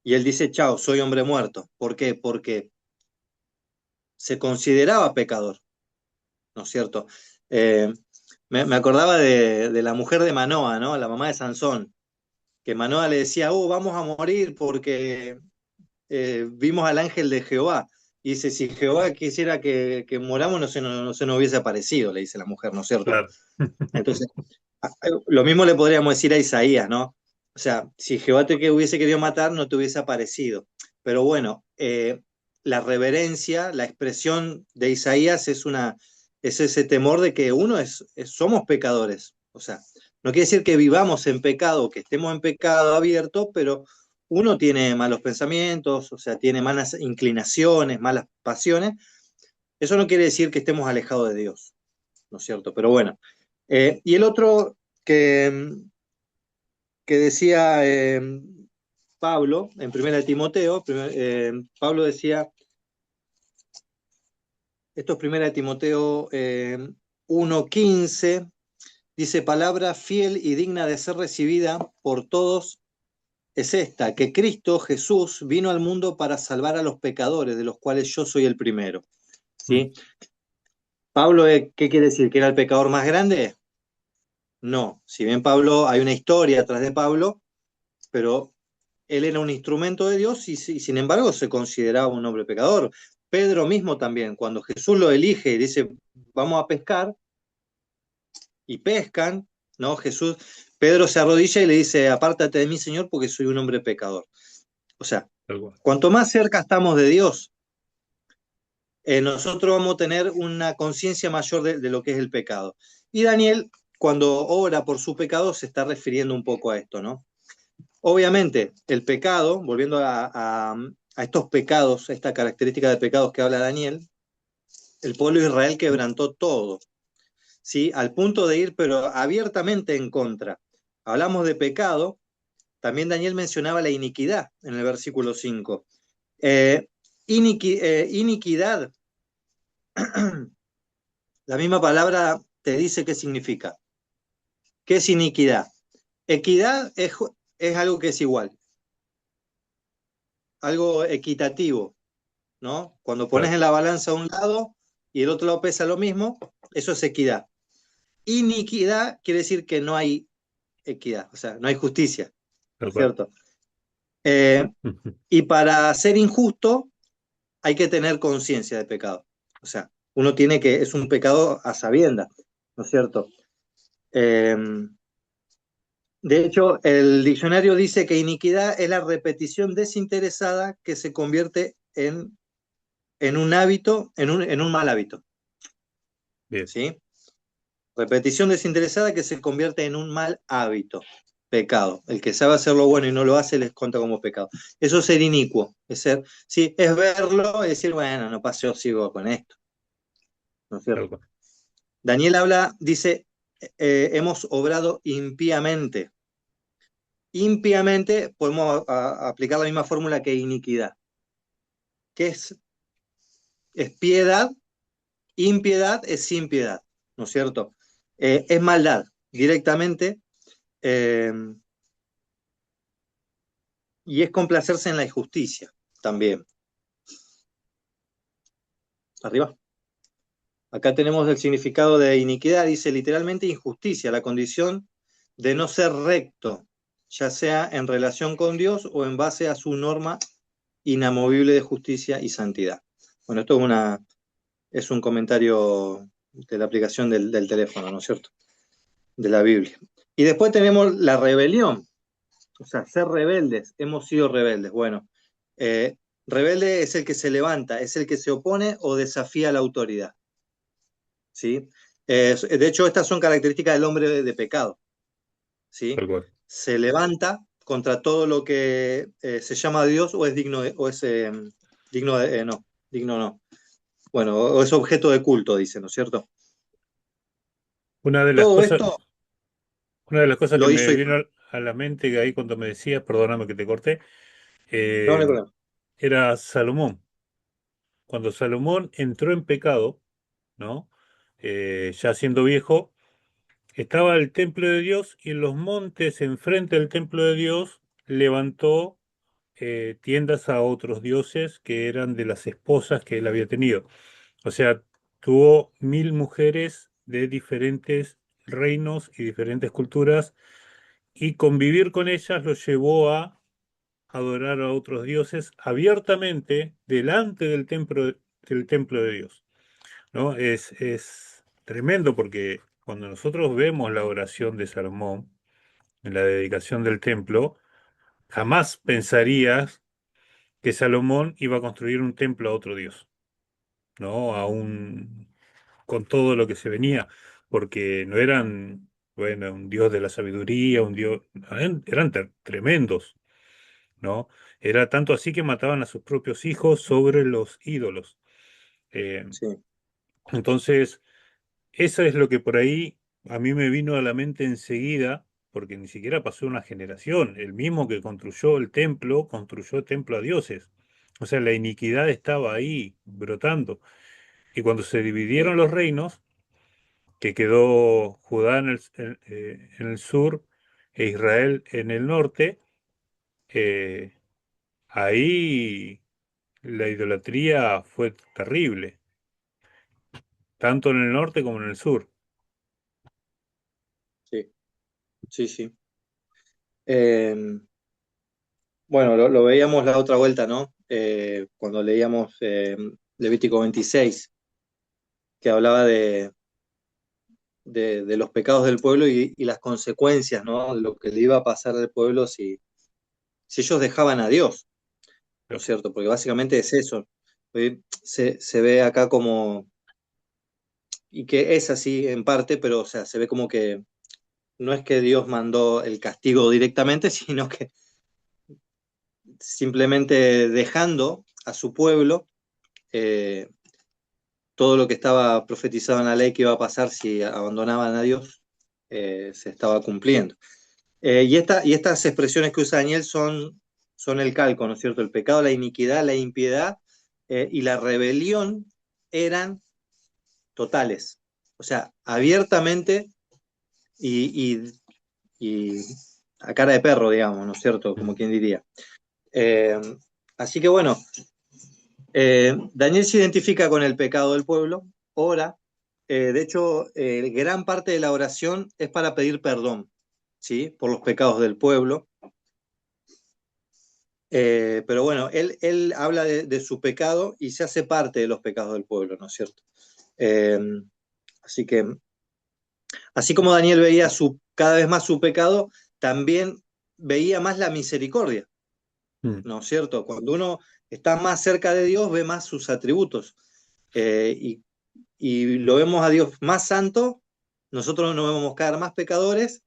y él dice, chao, soy hombre muerto. ¿Por qué? Porque se consideraba pecador, ¿no es cierto? Eh, me acordaba de la mujer de Manoa, ¿no? La mamá de Sansón, que Manoa le decía, vamos a morir porque vimos al ángel de Jehová. Y dice, si Jehová quisiera que moramos, no se nos hubiese aparecido, le dice la mujer, ¿no es cierto? Claro. Entonces, lo mismo le podríamos decir a Isaías, ¿no? O sea, si Jehová te hubiese querido matar, no te hubiese aparecido. Pero bueno, la reverencia, la expresión de Isaías es ese temor de que somos pecadores. O sea, no quiere decir que vivamos en pecado, que estemos en pecado abierto, pero uno tiene malos pensamientos, o sea, tiene malas inclinaciones, malas pasiones. Eso no quiere decir que estemos alejados de Dios, ¿no es cierto? Pero bueno. Y el otro que decía Pablo en 1 Timoteo, Pablo decía, esto es 1 Timoteo 1:15 dice: palabra fiel y digna de ser recibida por todos es esta, que Cristo Jesús vino al mundo para salvar a los pecadores, de los cuales yo soy el primero. Mm. ¿Sí? Pablo, ¿qué quiere decir? ¿Que era el pecador más grande? No, si bien Pablo, hay una historia atrás de Pablo, pero él era un instrumento de Dios y sin embargo se consideraba un hombre pecador. Pedro mismo también, cuando Jesús lo elige y dice, vamos a pescar, y pescan, ¿no? Pedro se arrodilla y le dice, apártate de mí, Señor, porque soy un hombre pecador. O sea, Tal cual. cuanto más cerca estamos de Dios, nosotros vamos a tener una conciencia mayor de lo que es el pecado. Y Daniel, cuando ora por su pecado, se está refiriendo un poco a esto, ¿no? Obviamente, el pecado, volviendo a estos pecados, a esta característica de pecados que habla Daniel, el pueblo de Israel quebrantó todo, ¿sí? Al punto de ir, pero abiertamente en contra. Hablamos de pecado, también Daniel mencionaba la iniquidad en el versículo 5. Eh, iniquidad, la misma palabra te dice qué significa. ¿Qué es iniquidad? Equidad es algo que es igual, algo equitativo, ¿no? Cuando pones Claro, en la balanza a un lado y el otro lado pesa lo mismo, eso es equidad. Iniquidad quiere decir que no hay equidad, o sea, no hay justicia, ¿no tal es cual. cierto? Eh, y para ser injusto hay que tener conciencia de pecado. O sea, uno tiene que, es un pecado a sabiendas, ¿no es cierto? Eh, de hecho, el diccionario dice que iniquidad es la repetición desinteresada que se convierte en un hábito, en un mal hábito, Bien, ¿sí? Repetición desinteresada que se convierte en un mal hábito, pecado. El que sabe hacer lo bueno y no lo hace les cuenta como pecado. Eso es ser inicuo, es ser, sí, es verlo y decir, bueno, no pasa, yo sigo con esto, ¿no es tal cierto? cual. Daniel habla, dice, hemos obrado impíamente. Impíamente podemos aplicar la misma fórmula que iniquidad, que es piedad, impiedad es sin piedad, ¿no es cierto? Es maldad directamente. Eh, y es complacerse en la injusticia también. Arriba. Acá tenemos el significado de iniquidad, dice literalmente injusticia, la condición de no ser recto, ya sea en relación con Dios o en base a su norma inamovible de justicia y santidad. Bueno, esto es un comentario de la aplicación del teléfono, ¿no es cierto? De la Biblia. Y después tenemos la rebelión, o sea, ser rebeldes, hemos sido rebeldes. Bueno, eh, rebelde es el que se levanta, es el que se opone o desafía la autoridad, ¿sí? De hecho, estas son características del hombre de pecado, ¿sí? Tal cual. Se levanta contra todo lo que se llama Dios o es digno o es digno de, no, digno no. Bueno, o es objeto de culto, dice, ¿no es cierto? Una de las Todo cosas, esto una de las cosas que lo me hizo vino Israel. a la mente ahí cuando me decías, perdóname que te corté, No, no eh, hay problema. era Salomón. Cuando Salomón entró en pecado, ¿no? Ya siendo viejo, estaba el templo de Dios y en los montes enfrente del templo de Dios levantó tiendas a otros dioses que eran de las esposas que él había tenido. O sea, tuvo 1000 mujeres de diferentes reinos y diferentes culturas y convivir con ellas lo llevó a adorar a otros dioses abiertamente delante del templo de Dios, ¿no? Es tremendo porque cuando nosotros vemos la oración de Salomón en la dedicación del templo, jamás pensarías que Salomón iba a construir un templo a otro dios, ¿no? Con todo lo que se venía, porque no eran, bueno, un dios de la sabiduría, un dios, eran tremendos, ¿no? Era tanto así que mataban a sus propios hijos sobre los ídolos. Eh, Sí, entonces, eso es lo que por ahí a mí me vino a la mente enseguida, porque ni siquiera pasó una generación. El mismo que construyó el templo a dioses. O sea, la iniquidad estaba ahí brotando. Y cuando se sí, dividieron los reinos, que quedó Judá en el sur e Israel en el norte, eh, ahí la idolatría fue terrible, tanto en el norte como en el sur. Sí, sí, sí. Eh, bueno, lo veíamos la otra vuelta, ¿no? Cuando leíamos Levítico 26, que hablaba de los pecados del pueblo y las consecuencias, ¿no? De lo que le iba a pasar al pueblo si ellos dejaban a Dios, ¿no es cierto? Porque básicamente es eso. Se ve acá como, y que es así en parte, pero o sea, se ve como que no es que Dios mandó el castigo directamente, sino que simplemente dejando a su pueblo eh, todo lo que estaba profetizado en la ley que iba a pasar si abandonaban a Dios, se estaba cumpliendo. Y estas expresiones que usa Daniel son el calco, ¿no es cierto? El pecado, la iniquidad, la impiedad y la rebelión eran totales. O sea, abiertamente y, y, y a cara de perro, digamos, ¿no es cierto? Como quien diría. Eh, Así que bueno, Daniel se identifica con el pecado del pueblo, ora. De hecho, gran parte de la oración es para pedir perdón, ¿sí? Por los pecados del pueblo. Pero bueno, él habla de su pecado y se hace parte de los pecados del pueblo, ¿no es cierto? Eh, Así que, así como Daniel veía cada vez más su pecado, también veía más la misericordia, Mm, ¿no es cierto? Cuando uno está más cerca de Dios, ve más sus atributos. Eh, y, y lo vemos a Dios más santo, nosotros nos vemos cada vez más pecadores,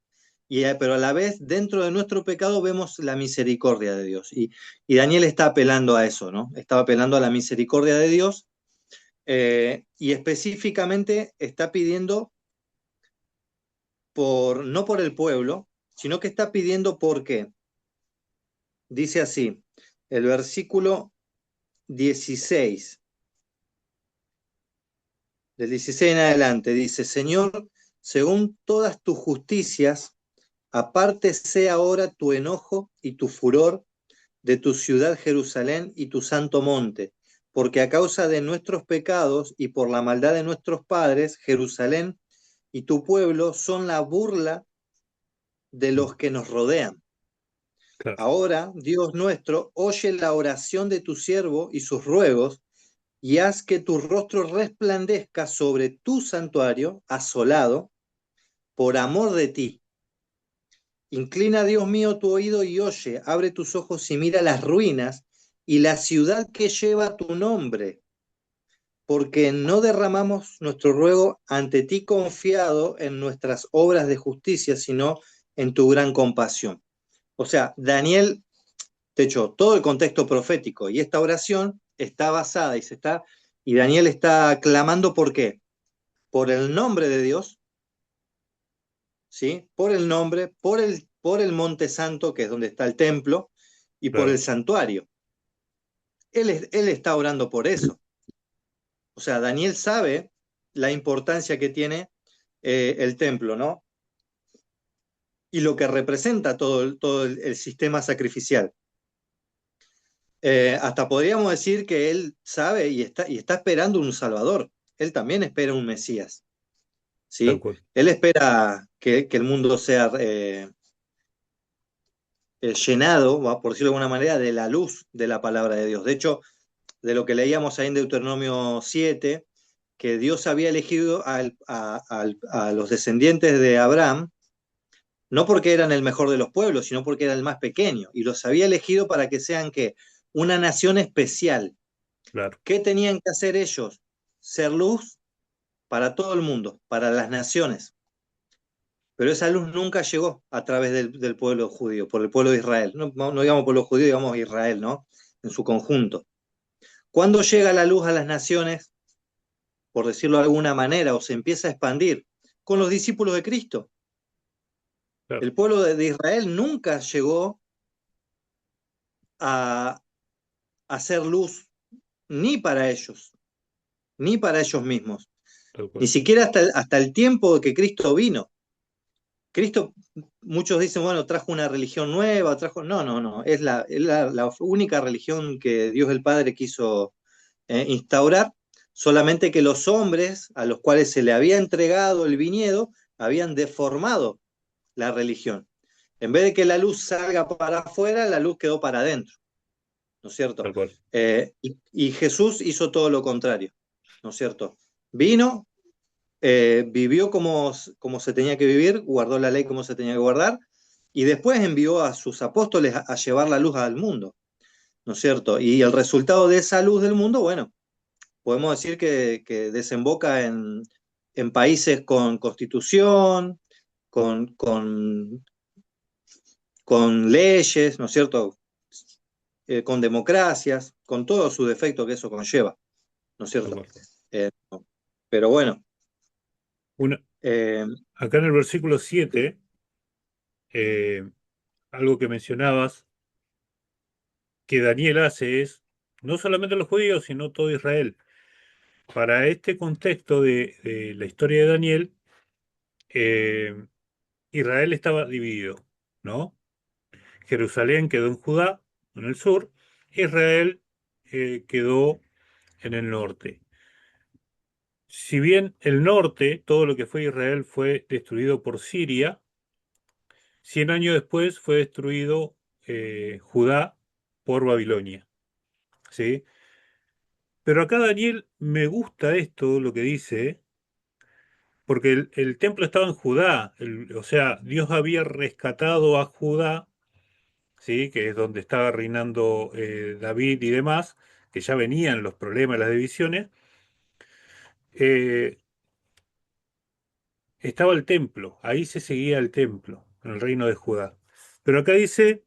pero a la vez dentro de nuestro pecado vemos la misericordia de Dios. Y Daniel está apelando a eso, ¿no? Estaba apelando a la misericordia de Dios y específicamente está pidiendo no por el pueblo, sino que está pidiendo por qué. Dice así, el versículo 16, del 16 en adelante, dice, Señor, según todas tus justicias, apártese ahora tu enojo y tu furor de tu ciudad Jerusalén y tu santo monte, porque a causa de nuestros pecados y por la maldad de nuestros padres, Jerusalén y tu pueblo son la burla de mm, los que nos rodean. claro, Ahora, Dios nuestro, oye la oración de tu siervo y sus ruegos, y haz que tu rostro resplandezca sobre tu santuario asolado por amor de ti. Inclina, Dios mío, tu oído y oye, abre tus ojos y mira las ruinas y la ciudad que lleva tu nombre, porque no derramamos nuestro ruego ante ti confiado en nuestras obras de justicia, sino en tu gran compasión. O sea, Daniel, de hecho, todo el contexto profético y esta oración está basada y Daniel está clamando ¿por qué? Por el nombre de Dios, ¿sí? Por el nombre, por el monte santo, que es donde está el templo, y por el claro. santuario. Él está orando por eso. O sea, Daniel sabe la importancia que tiene el templo, ¿no? Y lo que representa todo el sistema sacrificial. Hasta podríamos decir que él sabe y está esperando un Salvador. Él también espera un Mesías, Tal ¿sí? cual. Él espera que el mundo sea llenado, por decirlo de alguna manera, de la luz de la palabra de Dios. De hecho, de lo que leíamos ahí en Deuteronomio 7, que Dios había elegido a los descendientes de Abraham, no porque eran el mejor de los pueblos, sino porque era el más pequeño, y los había elegido para que sean ¿qué? Una nación especial. Claro, ¿Qué tenían que hacer ellos? Ser luz para todo el mundo, para las naciones. Pero esa luz nunca llegó a través del pueblo judío, por el pueblo de Israel. No digamos pueblo judío, digamos Israel, ¿no? En su conjunto. ¿Cuándo llega la luz a las naciones? Por decirlo de alguna manera, o se empieza a expandir, con los discípulos de Cristo. claro. El pueblo de Israel nunca llegó a hacer luz ni para ellos mismos. tal Ni cual. siquiera hasta el tiempo que Cristo vino. Cristo, muchos dicen, bueno, trajo una religión nueva, trajo. No, no, no. Es la única religión que Dios el Padre quiso instaurar, solamente que los hombres a los cuales se le había entregado el viñedo habían deformado la religión. En vez de que la luz salga para afuera, la luz quedó para adentro, ¿no es cierto? Tal cual. Y Jesús hizo todo lo contrario, ¿no es cierto? Vino, vivió como se tenía que vivir, guardó la ley como se tenía que guardar, y después envió a sus apóstoles a llevar la luz al mundo, ¿no es cierto? Y el resultado de esa luz del mundo, bueno, podemos decir que desemboca en países con constitución, con, con, con leyes, ¿no es cierto? Con democracias, con todo su defecto que eso conlleva, ¿no es Tal cierto? cual. Eh, pero bueno, Una, eh, acá en el versículo 7, eh, algo que mencionabas, que Daniel hace es, no solamente los judíos, sino todo Israel. Para este contexto de la historia de Daniel, eh, Israel estaba dividido, ¿no? Jerusalén quedó en Judá, en el sur, Israel quedó en el norte. Si bien el norte, todo lo que fue Israel, fue destruido por Siria, 100 años después fue destruido Judá por Babilonia, ¿sí? Pero acá Daniel me gusta esto, lo que dice, porque el templo estaba en Judá, o sea, Dios había rescatado a Judá, ¿sí? Que es donde estaba reinando David y demás, que ya venían los problemas, las divisiones. eh, Estaba el templo, ahí se seguía el templo, en el reino de Judá. Pero acá dice,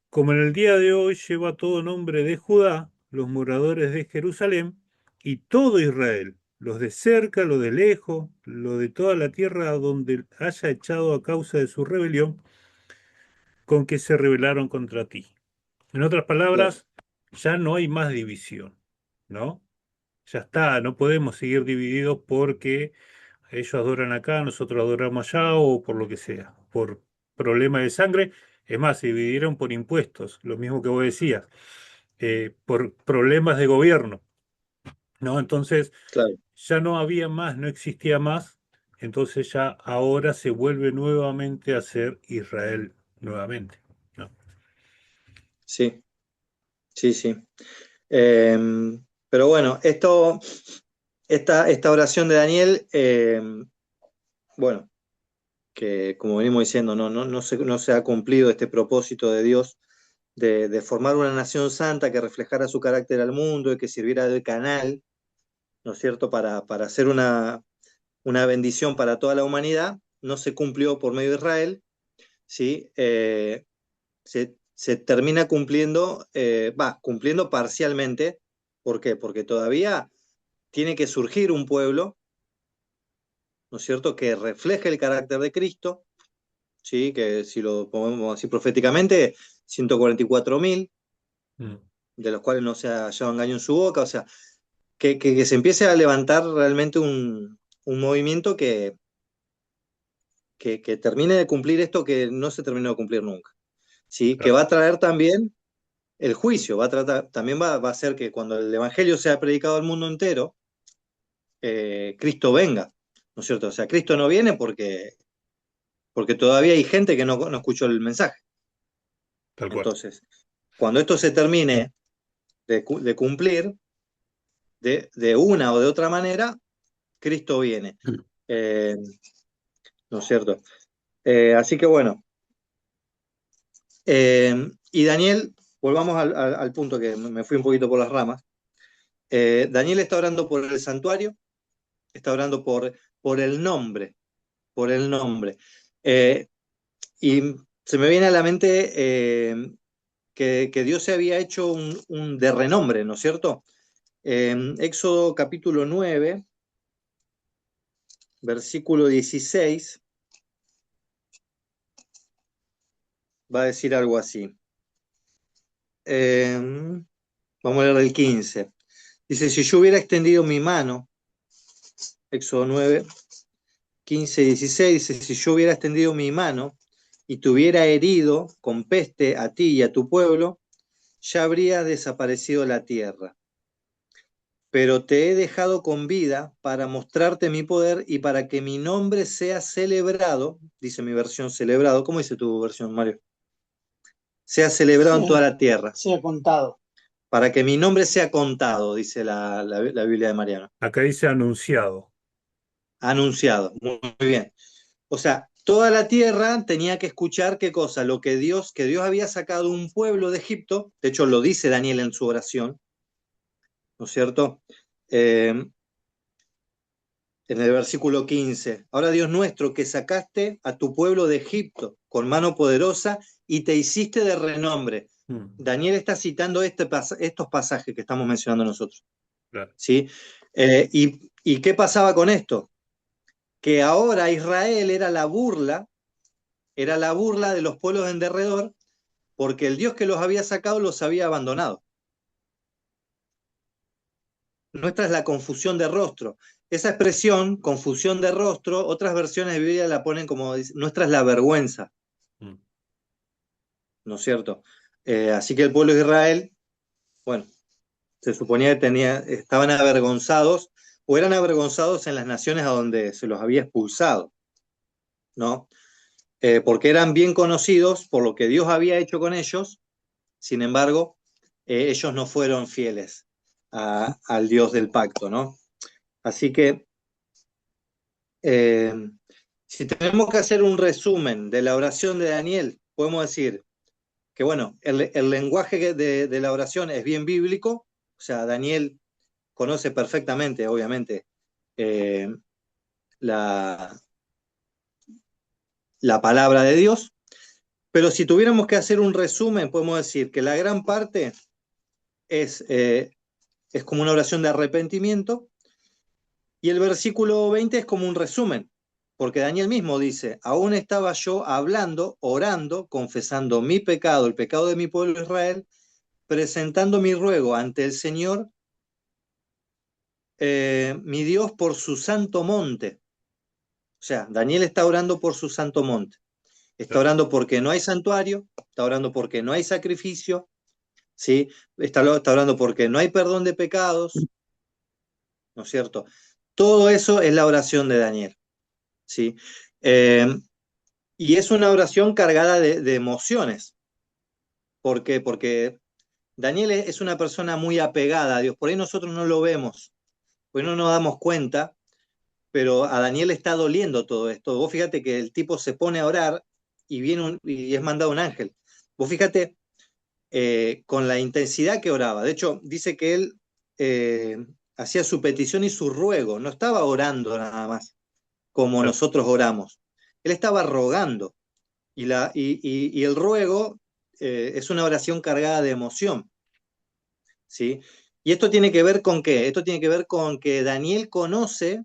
como en el día de hoy lleva todo nombre de Judá, los moradores de Jerusalén y todo Israel, los de cerca, los de lejos, lo de toda la tierra donde haya echado a causa de su rebelión, con que se rebelaron contra ti. En otras claro, palabras, ya no hay más división, ¿no? Ya está, no podemos seguir divididos porque ellos adoran acá, nosotros adoramos allá o por lo que sea, por problemas de sangre. Es más, se dividieron por impuestos, lo mismo que vos decías, por problemas de gobierno, ¿no? Entonces claro, ya no había más, no existía más, entonces ya ahora se vuelve nuevamente a ser Israel nuevamente, ¿no? sí, sí, sí. Eh, pero bueno, esta oración de Daniel, bueno, que como venimos diciendo, no se ha cumplido este propósito de Dios de formar una nación santa que reflejara su carácter al mundo y que sirviera de canal, ¿no es cierto?, para hacer una bendición para toda la humanidad, no se cumplió por medio de Israel, ¿sí? Se termina cumpliendo, cumpliendo parcialmente. ¿Por qué? Porque todavía tiene que surgir un pueblo, ¿no es cierto?, que refleje el carácter de Cristo, ¿sí? Que si lo ponemos así proféticamente, 144.000, Mm, de los cuales no se ha hallado engaño en su boca, o sea, que se empiece a levantar realmente un movimiento que termine de cumplir esto que no se terminó de cumplir nunca, ¿sí? Que claro, va a traer también el juicio, también va a hacer que cuando el Evangelio sea predicado al mundo entero, Cristo venga, ¿no es cierto? O sea, Cristo no viene porque todavía hay gente que no escuchó el mensaje. tal cual. Entonces, cuando esto se termine de cumplir, de una o de otra manera, Cristo viene. Eh, ¿No es cierto? Así que bueno, y Daniel, volvamos al punto que me fui un poquito por las ramas. Daniel está orando por el santuario, está orando por el nombre, por el nombre. Eh, y se me viene a la mente que Dios se había hecho un de renombre, ¿no es cierto? Éxodo capítulo 9, versículo 16, va a decir algo así. Vamos a leer el 15. Dice, si yo hubiera extendido mi mano Éxodo 9, 15 y 16, dice, si yo hubiera extendido mi mano y te hubiera herido con peste a ti y a tu pueblo, ya habría desaparecido la tierra. Pero te he dejado con vida para mostrarte mi poder y para que mi nombre sea celebrado, dice mi versión celebrado, ¿cómo dice tu versión, Mario? Sea celebrado en Sea, toda la tierra, sea contado. para que mi nombre sea contado, dice la Biblia de Mariano. Acá dice anunciado. Anunciado, muy bien. O sea, toda la tierra tenía que escuchar qué cosa, lo que Dios había sacado un pueblo de Egipto, de hecho lo dice Daniel en su oración, ¿no es cierto? En el versículo 15, ahora Dios nuestro, que sacaste a tu pueblo de Egipto con mano poderosa y te hiciste de renombre. Mm, Daniel está citando estos pasajes que estamos mencionando nosotros, claro. ¿sí? ¿Y qué pasaba con esto? Que ahora Israel era la burla de los pueblos en derredor, porque el Dios que los había sacado los había abandonado. Nuestra es la confusión de rostro. Esa expresión, confusión de rostro, otras versiones de Biblia la ponen como, nuestra es la vergüenza, Mm. ¿no es cierto? Así que el pueblo de Israel, bueno, se suponía que estaban avergonzados o eran avergonzados en las naciones a donde se los había expulsado, ¿no? Porque eran bien conocidos por lo que Dios había hecho con ellos. Sin embargo, ellos no fueron fieles al Dios del pacto, ¿no? Así que, eh, si tenemos que hacer un resumen de la oración de Daniel, podemos decir que, bueno, el lenguaje de la oración es bien bíblico, o sea, Daniel conoce perfectamente, obviamente, eh, la, la palabra de Dios, pero si tuviéramos que hacer un resumen, podemos decir que la gran parte es, eh, es como una oración de arrepentimiento. Y el versículo 20 es como un resumen, porque Daniel mismo dice, aún estaba yo hablando, orando, confesando mi pecado, el pecado de mi pueblo Israel, presentando mi ruego ante el Señor, mi Dios, por su santo monte. O sea, Daniel está orando por su santo monte. Está Claro. orando porque no hay santuario, está orando porque no hay sacrificio, ¿sí? Está orando porque no hay perdón de pecados, ¿no es cierto? Todo eso es la oración de Daniel, ¿sí? Eh, Y es una oración cargada de emociones. ¿Por qué? Porque Daniel es una persona muy apegada a Dios. Por ahí nosotros no lo vemos, por ahí no nos damos cuenta, pero a Daniel le está doliendo todo esto. Vos fíjate que el tipo se pone a orar y es mandado un ángel. Vos fíjate con la intensidad que oraba. De hecho, dice que él eh, hacía su petición y su ruego. No estaba orando nada más, como Claro. nosotros oramos. Él estaba rogando. Y el ruego es una oración cargada de emoción, ¿sí? ¿Y esto tiene que ver con qué? Esto tiene que ver con que Daniel conoce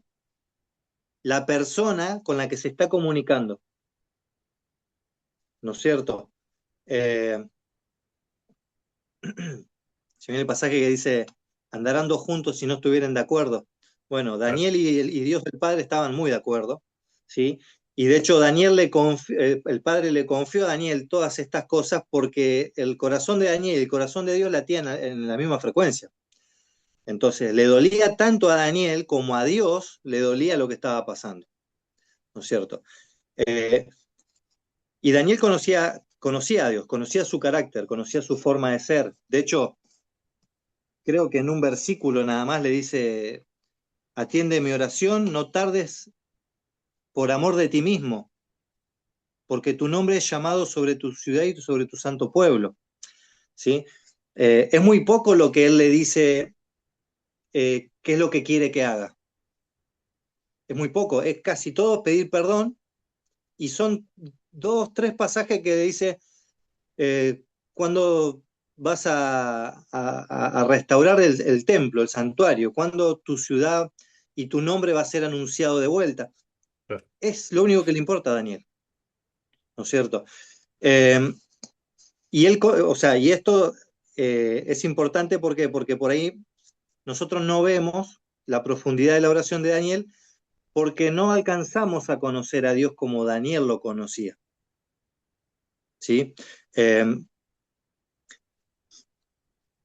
la persona con la que se está comunicando, ¿no es cierto? Eh, si viene el pasaje que dice, andarán dos juntos si no estuvieran de acuerdo. Bueno, Claro. Daniel y Dios el Padre estaban muy de acuerdo, ¿sí? Y de hecho el Padre le confió a Daniel todas estas cosas porque el corazón de Daniel y el corazón de Dios latían en la misma frecuencia. Entonces, le dolía tanto a Daniel como a Dios le dolía lo que estaba pasando, ¿no es cierto? Eh, y Daniel conocía a Dios, conocía su carácter, conocía su forma de ser. De hecho, creo que en un versículo nada más le dice, atiende mi oración, no tardes por amor de ti mismo, porque tu nombre es llamado sobre tu ciudad y sobre tu santo pueblo, ¿sí? Es muy poco lo que él le dice, qué es lo que quiere que haga. Es muy poco, es casi todo pedir perdón y son dos, tres pasajes que dice, cuando vas a restaurar el templo, el santuario, cuando tu ciudad y tu nombre va a ser anunciado de vuelta. Claro. Es lo único que le importa a Daniel, ¿no es cierto? Eh, o sea, y esto es importante porque por ahí nosotros no vemos la profundidad de la oración de Daniel, porque no alcanzamos a conocer a Dios como Daniel lo conocía, ¿sí? Eh,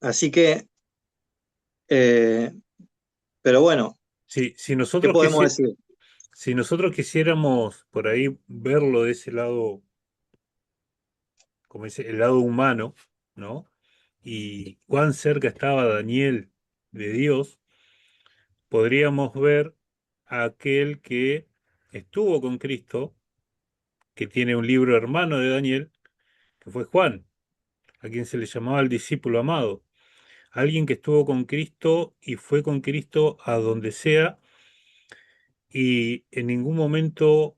así que, eh, pero bueno, Si ¿qué nosotros, podemos decir? si nosotros quisiéramos por ahí verlo de ese lado, como dice, el lado humano, ¿no? Y cuán cerca estaba Daniel de Dios, podríamos ver a aquel que estuvo con Cristo, que tiene un libro hermano de Daniel, que fue Juan, a quien se le llamaba el discípulo amado. Alguien que estuvo con Cristo y fue con Cristo a donde sea y en ningún momento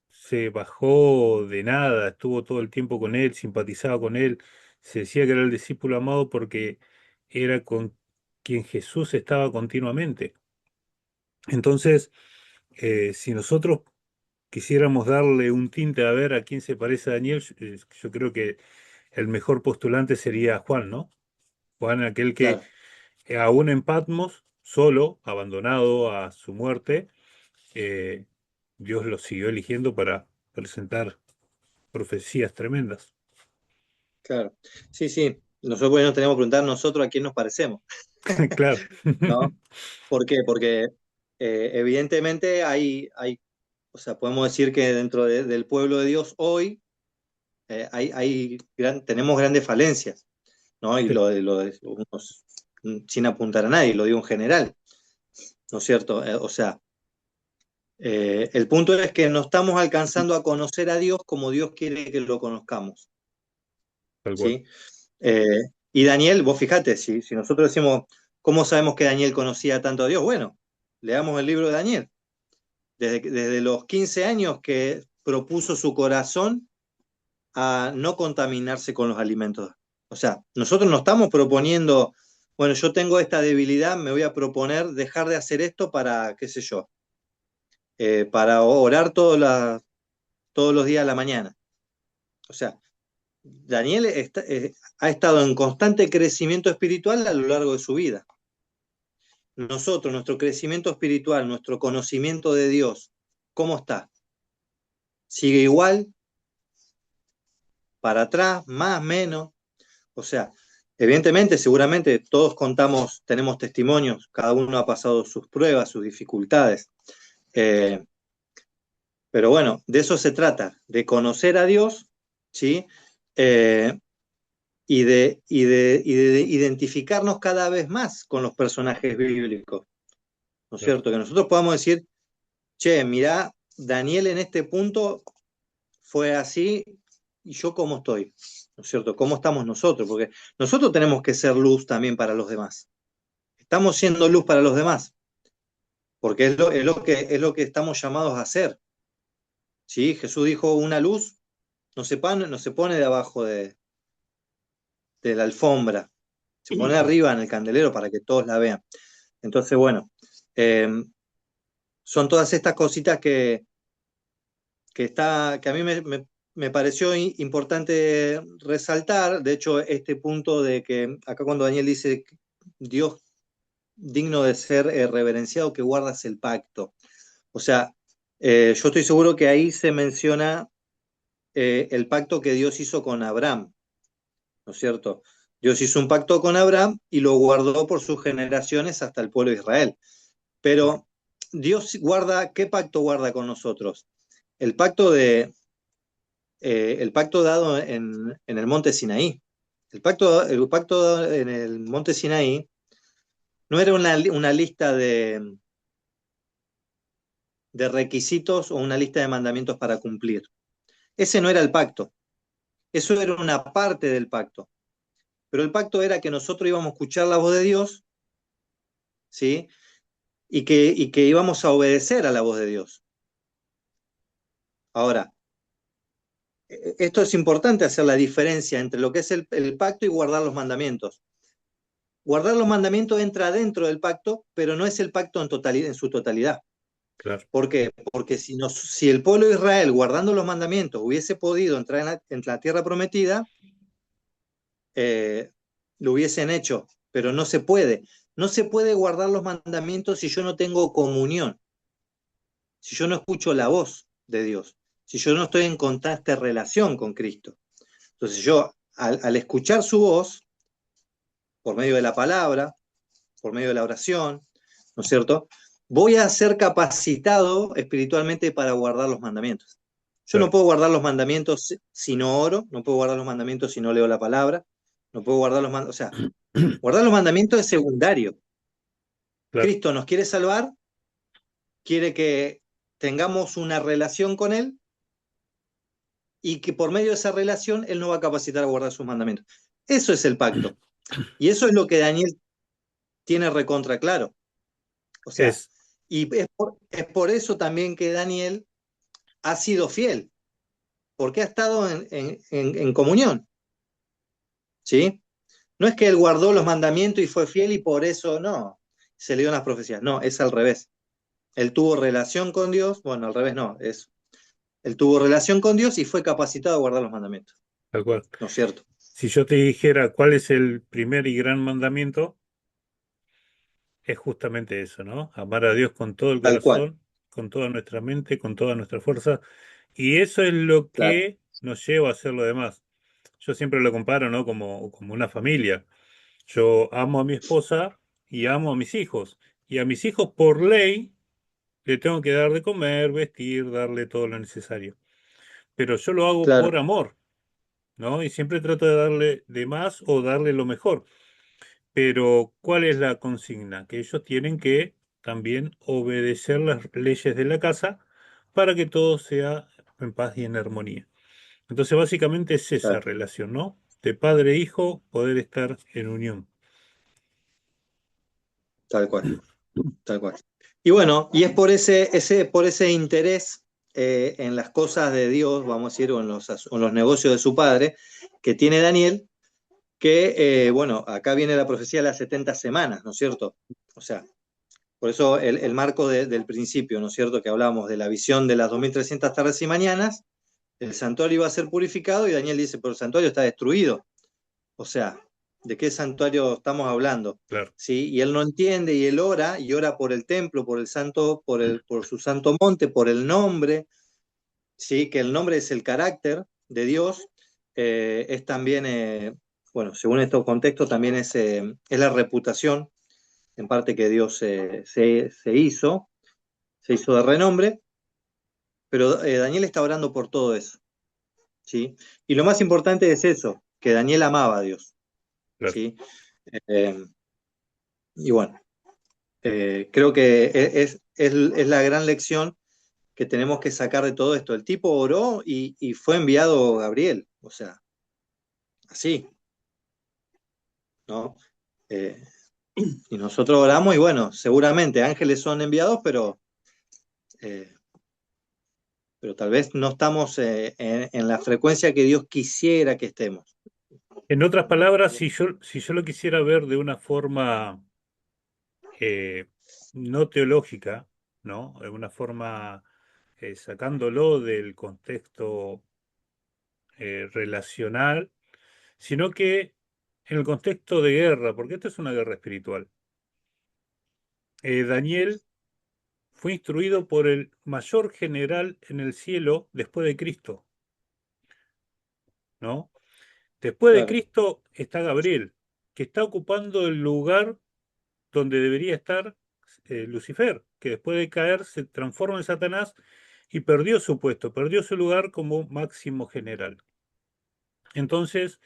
se bajó de nada, estuvo todo el tiempo con él, simpatizaba con él, se decía que era el discípulo amado porque era con quien Jesús estaba continuamente. Entonces, si nosotros quisiéramos darle un tinte a ver a quién se parece a Daniel, yo creo que el mejor postulante sería Juan, ¿no? Juan, aquel que Claro, aún en Patmos, solo, abandonado a su muerte, eh, Dios lo siguió eligiendo para presentar profecías tremendas. claro. Sí, sí. Nosotros bueno, tenemos que preguntar nosotros a quién nos parecemos, Claro. ¿no? ¿Por qué? Porque evidentemente o sea, podemos decir que dentro del pueblo de Dios hoy tenemos grandes falencias, ¿no? Y Sí, sin apuntar a nadie, lo digo en general, ¿no es cierto? O sea, el punto es que no estamos alcanzando a conocer a Dios como Dios quiere que lo conozcamos, tal cual. ¿sí? Eh, y Daniel, vos fijate, si nosotros decimos, ¿cómo sabemos que Daniel conocía tanto a Dios? Bueno, leamos el libro de Daniel. Desde los 15 años que propuso su corazón a no contaminarse con los alimentos. O sea, nosotros no estamos proponiendo, bueno, yo tengo esta debilidad, me voy a proponer dejar de hacer esto para, qué sé yo, para orar todos los días a la mañana. O sea, Daniel ha estado en constante crecimiento espiritual a lo largo de su vida. Nosotros, nuestro crecimiento espiritual, nuestro conocimiento de Dios, ¿cómo está? ¿Sigue igual? ¿Para atrás? ¿Más? ¿Menos? O sea, evidentemente, seguramente todos contamos, tenemos testimonios, cada uno ha pasado sus pruebas, sus dificultades. Eh, pero bueno, de eso se trata, de conocer a Dios, ¿sí? Eh, y de identificarnos cada vez más con los personajes bíblicos, ¿no es Claro. cierto? Que nosotros podamos decir, che, mirá, Daniel en este punto fue así y yo cómo estoy, ¿no es cierto? ¿Cómo estamos nosotros? Porque nosotros tenemos que ser luz también para los demás. Estamos siendo luz para los demás, porque es lo que estamos llamados a hacer. ¿Sí? Jesús dijo, una luz no se pone debajo de la alfombra, se pone arriba en el candelero para que todos la vean. Entonces, bueno, eh, son todas estas cositas que a mí me pareció importante resaltar. De hecho, este punto de que acá cuando Daniel dice, Dios digno de ser reverenciado, que guardas el pacto. O sea, yo estoy seguro que ahí se menciona el pacto que Dios hizo con Abraham, ¿no es cierto? Dios hizo un pacto con Abraham y lo guardó por sus generaciones hasta el pueblo de Israel. Pero Dios guarda, ¿qué pacto guarda con nosotros? El pacto el pacto dado en el monte Sinaí. El pacto dado en el monte Sinaí no era una lista de requisitos o una lista de mandamientos para cumplir. Ese no era el pacto. Eso era una parte del pacto. Pero el pacto era que nosotros íbamos a escuchar la voz de Dios, ¿sí? Y que íbamos a obedecer a la voz de Dios. Ahora, esto es importante hacer la diferencia entre lo que es el pacto y guardar los mandamientos. Guardar los mandamientos entra dentro del pacto, pero no es el pacto en su totalidad. Claro. ¿Por qué? Porque si el pueblo de Israel, guardando los mandamientos, hubiese podido entrar en la tierra prometida, lo hubiesen hecho, pero no se puede. No se puede guardar los mandamientos si yo no tengo comunión. si yo no escucho la voz de Dios, si yo no estoy en constante relación con Cristo. Entonces yo, al escuchar su voz, por medio de la palabra, por medio de la oración, ¿no es cierto? Voy a ser capacitado espiritualmente para guardar los mandamientos. Yo no Claro, puedo guardar los mandamientos si no oro, no puedo guardar los mandamientos si no leo la palabra, no puedo guardar los mandamientos, o sea, guardar los mandamientos es secundario. claro, Cristo nos quiere salvar, quiere que tengamos una relación con Él y que por medio de esa relación Él nos va a capacitar a guardar sus mandamientos. Eso es el pacto. Y eso es lo que Daniel tiene recontra claro. O sea, es, y es por eso también que Daniel ha sido fiel, porque ha estado en comunión, ¿sí? No es que él guardó los mandamientos y fue fiel y por eso no, se le dio las profecías. No, es al revés. Él tuvo relación con Dios, bueno, al revés no, él tuvo relación con Dios y fue capacitado a guardar los mandamientos, tal cual. ¿no es cierto? Si yo te dijera cuál es el primer y gran mandamiento, es justamente eso, ¿no? Amar a Dios con todo el Tal cual, corazón, con toda nuestra mente, con toda nuestra fuerza. Y eso es lo claro, que nos lleva a hacer lo demás. Yo siempre lo comparo, ¿no? Como una familia. Yo amo a mi esposa y amo a mis hijos. Y a mis hijos, por ley, le tengo que dar de comer, vestir, darle todo lo necesario. Pero yo lo hago por claro, amor, ¿no? Y siempre trato de darle de más o darle lo mejor. Pero, ¿cuál es la consigna? Que ellos tienen que también obedecer las leyes de la casa para que todo sea en paz y en armonía. Entonces, básicamente es esa claro, relación, ¿no? De padre e hijo, poder estar en unión. tal cual, tal cual. Y bueno, y es por por ese interés en las cosas de Dios, vamos a decir, o en los negocios de su padre, que tiene Daniel, que, bueno, acá viene la profecía de las 70 semanas, ¿no es cierto? O sea, por eso el marco del principio, ¿no es cierto? Que hablábamos de la visión de las 2300 tardes y mañanas, el santuario iba a ser purificado y Daniel dice, pero el santuario está destruido. O sea, ¿de qué santuario estamos hablando? Claro, ¿Sí? Y él no entiende y ora por el templo, por el santo, por su santo monte, por el nombre, ¿sí? Que el nombre es el carácter de Dios, es también, bueno, según estos contextos, también es la reputación, en parte que Dios se hizo de renombre, pero Daniel está orando por todo eso, ¿sí? Y lo más importante es eso, que Daniel amaba a Dios, claro. ¿sí? Eh, y bueno, creo que es la gran lección que tenemos que sacar de todo esto. El tipo oró y fue enviado Gabriel, o sea, así, ¿no? Eh, y nosotros oramos y bueno, seguramente ángeles son enviados, eh, pero tal vez no estamos en la frecuencia que Dios quisiera que estemos. En otras palabras, si yo lo quisiera ver de una forma eh, no teológica, ¿no? De una forma sacándolo del contexto relacional, sino que en el contexto de guerra, porque esto es una guerra espiritual. Daniel fue instruido por el mayor general en el cielo después de Cristo, ¿no? Después de Claro, Cristo está Gabriel, que está ocupando el lugar donde debería estar Lucifer, que después de caer se transforma en Satanás y perdió su puesto, perdió su lugar como máximo general. Entonces,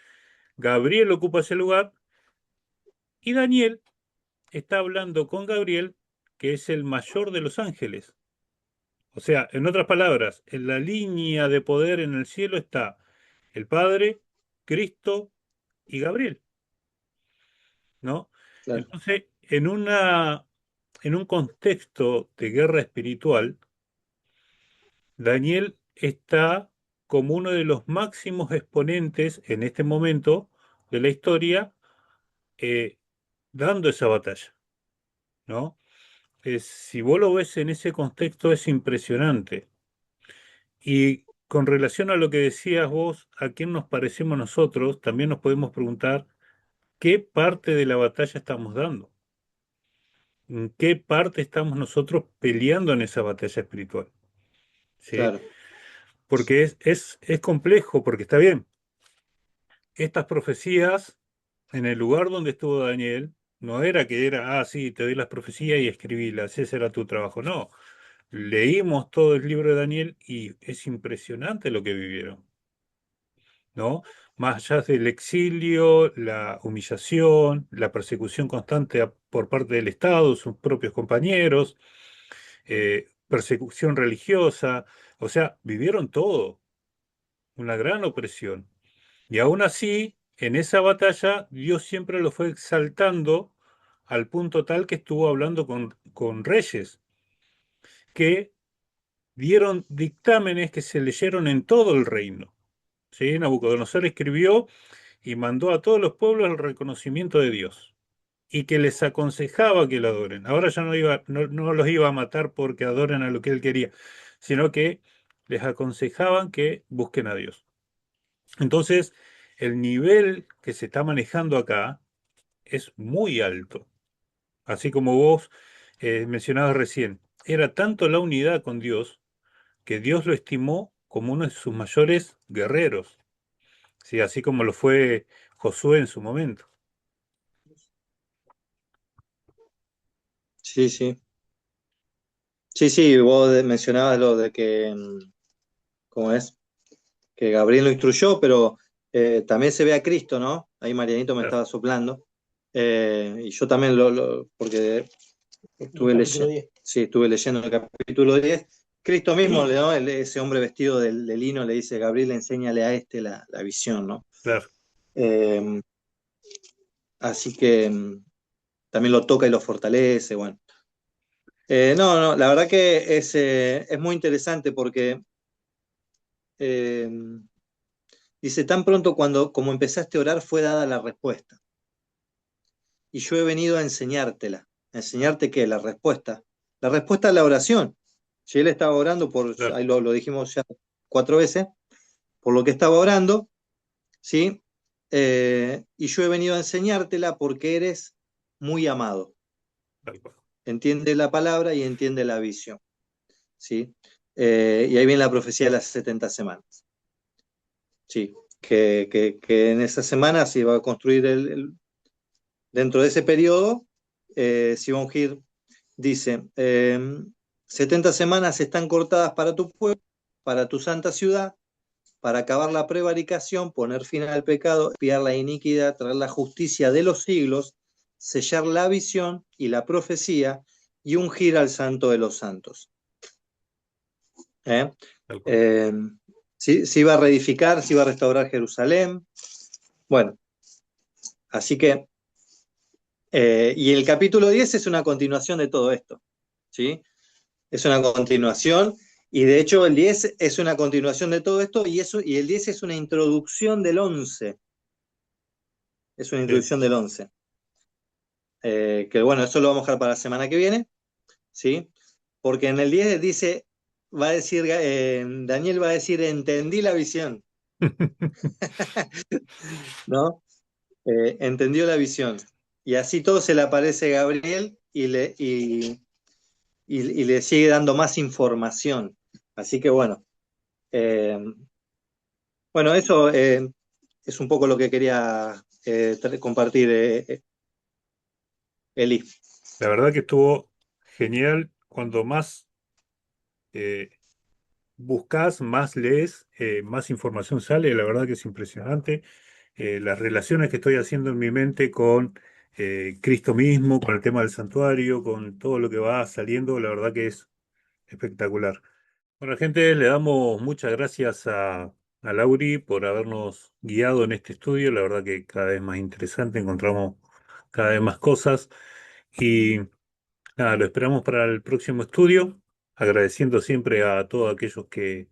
Gabriel ocupa ese lugar y Daniel está hablando con Gabriel, que es el mayor de los ángeles. O sea, en otras palabras, en la línea de poder en el cielo está el Padre, Cristo y Gabriel, ¿no? claro, Entonces, en un contexto de guerra espiritual, Daniel está como uno de los máximos exponentes en este momento de la historia, eh, dando esa batalla, ¿no? Si vos lo ves en ese contexto es impresionante. Y con relación a lo que decías vos, a quién nos parecemos nosotros, también nos podemos preguntar qué parte de la batalla estamos dando. en qué parte estamos nosotros peleando en esa batalla espiritual. ¿Sí? claro, Porque es complejo, porque está bien, estas profecías, en el lugar donde estuvo Daniel, no era que era, sí, te doy las profecías y escribílas, ese era tu trabajo. No, leímos todo el libro de Daniel y es impresionante lo que vivieron, ¿no? Más allá del exilio, la humillación, la persecución constante por parte del Estado, sus propios compañeros, persecución religiosa, o sea, vivieron todo, una gran opresión. Y aún así, en esa batalla, Dios siempre lo fue exaltando al punto tal que estuvo hablando con reyes que dieron dictámenes que se leyeron en todo el reino. ¿Sí? Nabucodonosor escribió y mandó a todos los pueblos el reconocimiento de Dios y que les aconsejaba que lo adoren. Ahora ya no los iba a matar porque adoren a lo que él quería, sino que les aconsejaban que busquen a Dios. Entonces, el nivel que se está manejando acá es muy alto. Así como vos mencionabas recién, era tanto la unidad con Dios que Dios lo estimó como uno de sus mayores guerreros, ¿sí? Así como lo fue Josué en su momento. sí, sí. Sí, sí, vos mencionabas lo de que, ¿cómo es? Que Gabriel lo instruyó, pero también se ve a Cristo, ¿no? Ahí Marianito me Claro, estaba soplando. Y yo también porque En el capítulo 10. sí, estuve leyendo el capítulo 10. Cristo mismo, ¿no? Ese hombre vestido de lino le dice, Gabriel, enséñale a este la visión, ¿no? claro. Eh, Así que también lo toca y lo fortalece, bueno. No, no, la verdad que es muy interesante porque eh, dice, tan pronto como empezaste a orar fue dada la respuesta. Y yo he venido a enseñártela. ¿A enseñarte qué? La respuesta. La respuesta a la oración. Si él estaba orando Claro, ahí lo dijimos ya 4 veces, por lo que estaba orando, ¿sí? Y yo he venido a enseñártela porque eres muy amado. tal cual. Entiende la palabra y entiende la visión, ¿sí? Y ahí viene la profecía de las 70 semanas, ¿sí? Que en esa semana se va a construir dentro de ese periodo, se va a ungir, dice, 70 semanas están cortadas para tu pueblo, para tu santa ciudad, para acabar la prevaricación, poner fin al pecado, expiar la iniquidad, traer la justicia de los siglos, sellar la visión y la profecía y ungir al santo de los santos. ¿Eh? Tal cual. Eh, sí, se iba a reedificar, se iba a restaurar Jerusalén. Bueno, así que, y el capítulo 10 es una continuación de todo esto, ¿sí? Es una continuación, y de hecho el 10 es una continuación de todo esto, y el 10 es una introducción del 11, es una Sí. introducción del 11. Que bueno, eso lo vamos a dejar para la semana que viene, ¿sí? Porque en el 10 dice, va a decir, Daniel va a decir, entendí la visión, ¿no? Entendió la visión. Y así todo se le aparece a Gabriel y le sigue dando más información. Así que bueno, eh, bueno, eso es un poco lo que quería compartir, Eli. La verdad que estuvo genial. Cuando más eh, buscas, más lees, más información sale. La verdad que es impresionante. Las relaciones que estoy haciendo en mi mente con Cristo mismo, con el tema del santuario, con todo lo que va saliendo, la verdad que es espectacular. Bueno, gente, le damos muchas gracias a Lauri por habernos guiado en este estudio. La verdad que cada vez más interesante, encontramos cada vez más cosas. Y nada, lo esperamos para el próximo estudio, agradeciendo siempre a todos aquellos que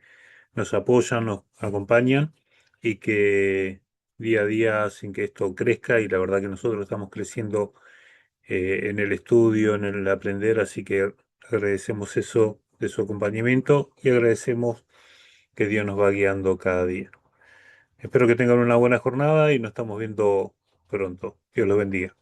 nos apoyan, nos acompañan y que día a día hacen que esto crezca y la verdad que nosotros estamos creciendo en el estudio, en el aprender, así que agradecemos eso de su acompañamiento y agradecemos que Dios nos va guiando cada día. Espero que tengan una buena jornada y nos estamos viendo pronto. Dios los bendiga.